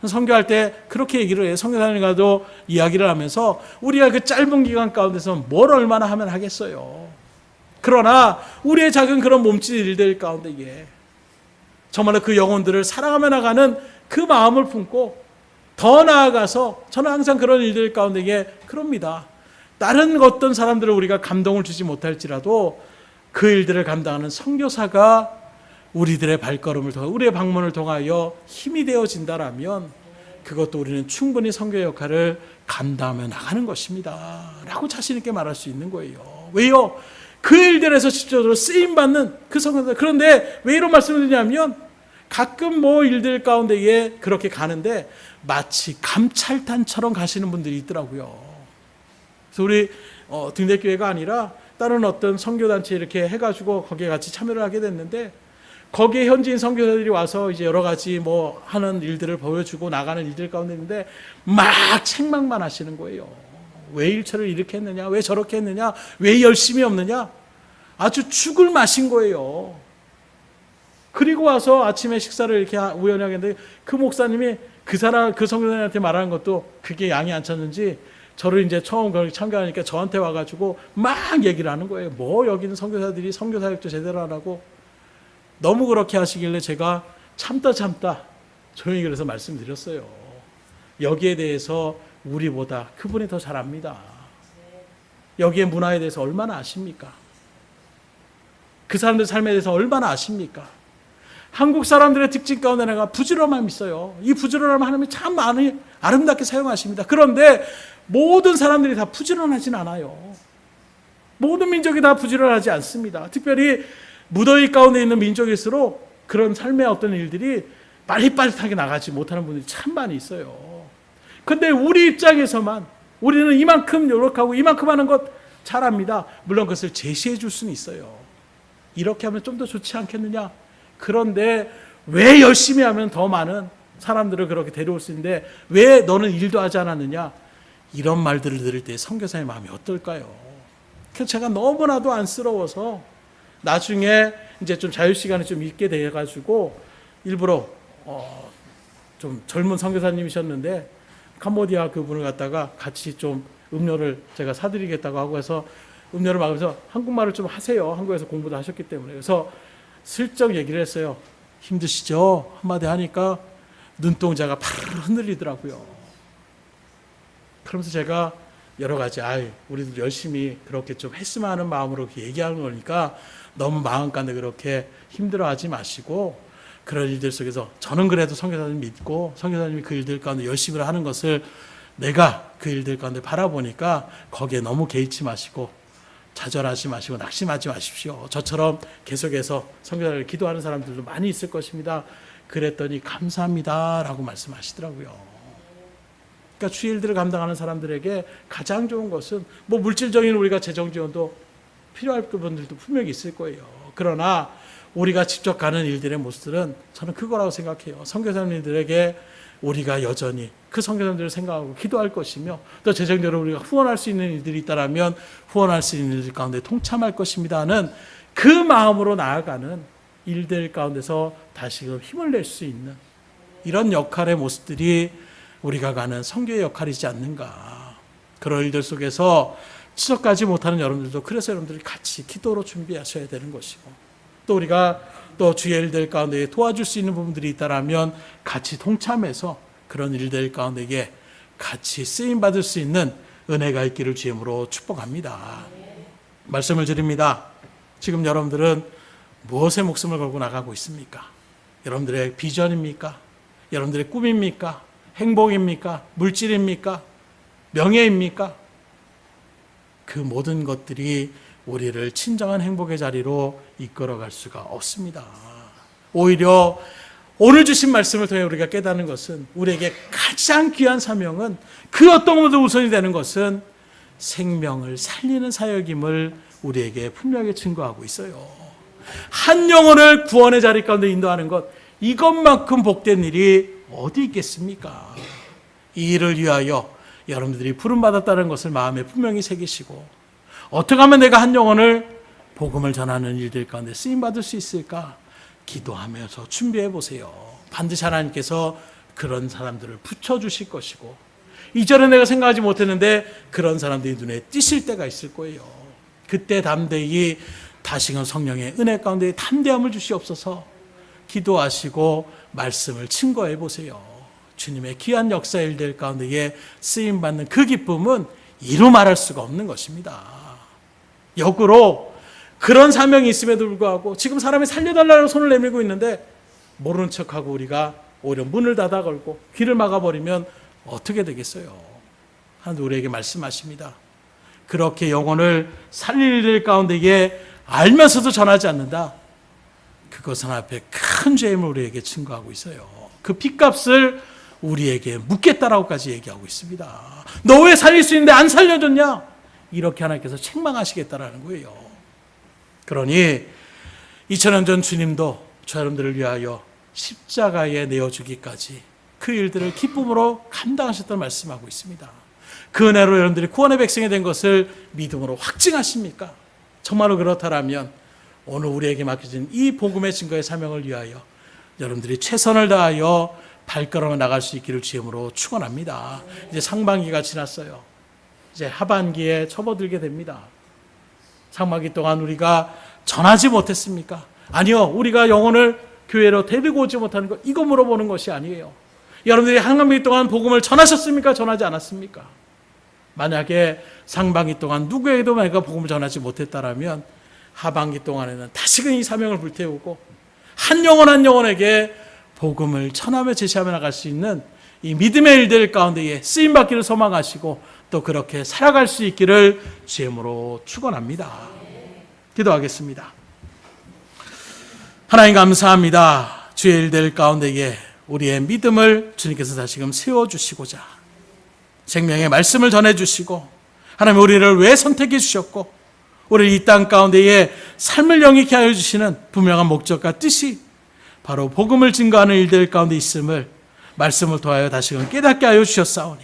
선교할 때 그렇게 얘기를 해요. 선교사님과도 이야기를 하면서 우리가 그 짧은 기간 가운데서 뭘 얼마나 하면 하겠어요. 그러나 우리의 작은 그런 몸짓 일들 가운데에 정말로 그 영혼들을 사랑하며 나가는 그 마음을 품고 더 나아가서 저는 항상 그런 일들 가운데에 그럽니다. 다른 어떤 사람들을 우리가 감동을 주지 못할지라도 그 일들을 감당하는 선교사가 우리들의 발걸음을 통하여 우리의 방문을 통하여 힘이 되어진다라면 그것도 우리는 충분히 선교의 역할을 감당하며 나가는 것입니다 라고 자신 있게 말할 수 있는 거예요. 왜요? 그 일들에서 직접적으로 쓰임받는 그 선교사. 그런데 왜 이런 말씀을 드리냐면 가끔 뭐 일들 가운데에 그렇게 가는데 마치 감찰단처럼 가시는 분들이 있더라고요. 그래서 우리 등대교회가 아니라 다른 어떤 선교단체 이렇게 해가지고 거기에 같이 참여를 하게 됐는데 거기에 현지인 선교사들이 와서 이제 여러 가지 뭐 하는 일들을 보여주고 나가는 일들 가운데 있는데 막 책망만 하시는 거예요. 왜 일처를 이렇게 했느냐? 왜 저렇게 했느냐? 왜 열심히 없느냐? 아주 죽을 맛인 거예요. 그리고 와서 아침에 식사를 이렇게 우연히 하겠는데 그 목사님이 그 선교사님한테 말하는 것도 그게 양이 안 찼는지 저를 이제 처음 거기 참가하니까 저한테 와가지고 막 얘기를 하는 거예요. 뭐 여기는 선교사들이 선교사역도 제대로 안 하고 너무 그렇게 하시길래 제가 참다 조용히 그래서 말씀드렸어요. 여기에 대해서 우리보다 그분이 더 잘 압니다. 여기의 문화에 대해서 얼마나 아십니까? 그 사람들 삶에 대해서 얼마나 아십니까? 한국 사람들의 특징 가운데 내가 부지런함이 있어요. 이 부지런함을 하나님이 참 아름답게 사용하십니다. 그런데 모든 사람들이 다 부지런하진 않아요. 모든 민족이 다 부지런하지 않습니다. 특별히 무더위 가운데 있는 민족일수록 그런 삶의 어떤 일들이 빨리빨리하게 나가지 못하는 분들이 참 많이 있어요. 그런데 우리 입장에서만 우리는 이만큼 노력하고 이만큼 하는 것 잘합니다. 물론 그것을 제시해 줄 수는 있어요. 이렇게 하면 좀 더 좋지 않겠느냐? 그런데 왜 열심히 하면 더 많은 사람들을 그렇게 데려올 수 있는데 왜 너는 일도 하지 않았느냐? 이런 말들을 들을 때 선교사의 마음이 어떨까요? 그래서 제가 너무나도 안쓰러워서 나중에 이제 좀 자유시간이 좀 있게 돼가지고 일부러 좀 젊은 선교사님이셨는데 캄보디아 그분을 갖다가 같이 좀 음료를 제가 사드리겠다고 하고 해서 음료를 먹으면서 한국말을 좀 하세요. 한국에서 공부도 하셨기 때문에. 그래서 슬쩍 얘기를 했어요. 힘드시죠? 한마디 하니까 눈동자가 파르르 흔들리더라고요. 그러면서 제가 여러 가지 우리도 열심히 그렇게 좀 했으면 하는 마음으로 얘기하는 거니까 너무 마음 가운데 그렇게 힘들어하지 마시고 그런 일들 속에서 저는 그래도 선교사님 믿고 선교사님이 그 일들 가운데 열심히 하는 것을 내가 그 일들 가운데 바라보니까 거기에 너무 개의치 마시고 좌절하지 마시고 낙심하지 마십시오. 저처럼 계속해서 선교사를 기도하는 사람들도 많이 있을 것입니다. 그랬더니 감사합니다 라고 말씀하시더라고요. 그러니까 주일들을 감당하는 사람들에게 가장 좋은 것은 뭐 물질적인 우리가 재정 지원도 필요할 분들도 분명히 있을 거예요. 그러나 우리가 직접 가는 일들의 모습들은 저는 그거라고 생각해요. 선교사님들에게 우리가 여전히 그 선교사님들을 생각하고 기도할 것이며 또 재정적으로 우리가 후원할 수 있는 일들이 있다면 후원할 수 있는 일들 가운데 통참할 것입니다는 그 마음으로 나아가는 일들 가운데서 다시금 힘을 낼 수 있는 이런 역할의 모습들이 우리가 가는 선교의 역할이지 않는가. 그런 일들 속에서 지속하지 못하는 여러분들도 그래서 여러분들이 같이 기도로 준비하셔야 되는 것이고 또 우리가 또 주의 일들 가운데 도와줄 수 있는 부분들이 있다면 같이 동참해서 그런 일들 가운데에 같이 쓰임받을 수 있는 은혜가 있기를 주임으로 축복합니다. 말씀을 드립니다. 지금 여러분들은 무엇에 목숨을 걸고 나가고 있습니까? 여러분들의 비전입니까? 여러분들의 꿈입니까? 행복입니까? 물질입니까? 명예입니까? 그 모든 것들이 우리를 진정한 행복의 자리로 이끌어갈 수가 없습니다. 오히려 오늘 주신 말씀을 통해 우리가 깨닫는 것은 우리에게 가장 귀한 사명은 그 어떤 것도 우선이 되는 것은 생명을 살리는 사역임을 우리에게 분명히 증거하고 있어요. 한 영혼을 구원의 자리 가운데 인도하는 것, 이것만큼 복된 일이 어디 있겠습니까? 이 일을 위하여 여러분들이 부름받았다는 것을 마음에 분명히 새기시고, 어떻게 하면 내가 한 영혼을 복음을 전하는 일들 가운데 쓰임받을 수 있을까? 기도하면서 준비해 보세요. 반드시 하나님께서 그런 사람들을 붙여주실 것이고, 이전에 내가 생각하지 못했는데 그런 사람들이 눈에 띄실 때가 있을 거예요. 그때 담대히 다시금 성령의 은혜 가운데 담대함을 주시옵소서. 기도하시고 말씀을 증거해 보세요. 주님의 귀한 역사 일들 가운데에 쓰임받는 그 기쁨은 이루 말할 수가 없는 것입니다. 역으로 그런 사명이 있음에도 불구하고 지금 사람이 살려달라고 손을 내밀고 있는데 모르는 척하고 우리가 오히려 문을 닫아 걸고 귀를 막아버리면 어떻게 되겠어요? 하나님 우리에게 말씀하십니다. 그렇게 영혼을 살릴 일 가운데에 알면서도 전하지 않는다. 그것은 앞에 큰 죄임을 우리에게 증거하고 있어요. 그 핏값을 우리에게 묻겠다라고까지 얘기하고 있습니다. 너 왜 살릴 수 있는데 안 살려줬냐? 이렇게 하나님께서 책망하시겠다라는 거예요. 그러니 2000년 전 주님도 저 여러분들을 위하여 십자가에 내어주기까지 그 일들을 기쁨으로 감당하셨다는 말씀하고 있습니다. 그 은혜로 여러분들이 구원의 백성이 된 것을 믿음으로 확증하십니까? 정말로 그렇다면 오늘 우리에게 맡겨진 이 복음의 증거의 사명을 위하여 여러분들이 최선을 다하여 발걸음을 나갈 수 있기를 주님으로 축원합니다. 이제 상반기가 지났어요. 이제 하반기에 접어들게 됩니다. 상반기 동안 우리가 전하지 못했습니까? 아니요. 우리가 영혼을 교회로 데리고 오지 못하는 것, 이거 물어보는 것이 아니에요. 여러분들이 한반기 동안 복음을 전하셨습니까? 전하지 않았습니까? 만약에 상반기 동안 누구에게도 내가 복음을 전하지 못했다라면 하반기 동안에는 다시금 이 사명을 불태우고 한 영혼 한 영혼에게 복음을 전하며 제시하며 나갈 수 있는 이 믿음의 일들 가운데에 쓰임받기를 소망하시고 또 그렇게 살아갈 수 있기를 주님으로 축원합니다. 기도하겠습니다. 하나님 감사합니다. 주의 일들 가운데에 우리의 믿음을 주님께서 다시금 세워주시고자 생명의 말씀을 전해주시고 하나님 우리를 왜 선택해 주셨고 우리를 이 땅 가운데에 삶을 영위케 하여 주시는 분명한 목적과 뜻이 바로 복음을 증거하는 일들 가운데 있음을 말씀을 통하여 다시금 깨닫게 하여 주셨사오니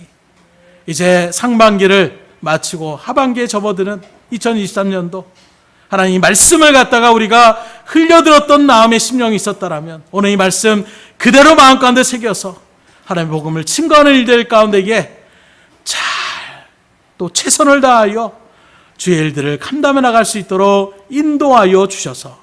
이제 상반기를 마치고 하반기에 접어드는 2023년도 하나님 이 말씀을 갖다가 우리가 흘려들었던 마음의 심령이 있었다라면 오늘 이 말씀 그대로 마음 가운데 새겨서 하나님의 복음을 증거하는 일들 가운데에 잘 또 최선을 다하여 주의 일들을 감당해 나갈 수 있도록 인도하여 주셔서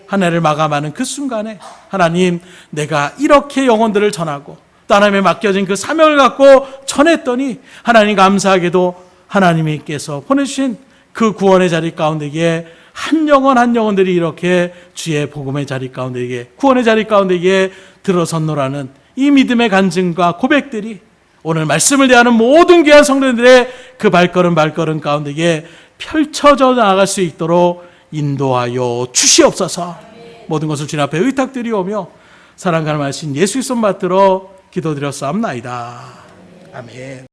한 해를 마감하는 그 순간에 하나님 내가 이렇게 영혼들을 전하고 또 하나님의 맡겨진 그 사명을 갖고 전했더니 하나님 감사하게도 하나님께서 보내주신 그 구원의 자리 가운데에 한 영혼 한 영혼들이 이렇게 주의 복음의 자리 가운데에 구원의 자리 가운데에 들어섰노라는 이 믿음의 간증과 고백들이 오늘 말씀을 대하는 모든 귀한 성도들의 그 발걸음 가운데에 펼쳐져 나갈 수 있도록 인도하여 주시옵소서. 모든 것을 주님 앞에 의탁드리오며 사랑하는 말씀 예수 그리스도 받들어 기도드렸사옵나이다. 아멘.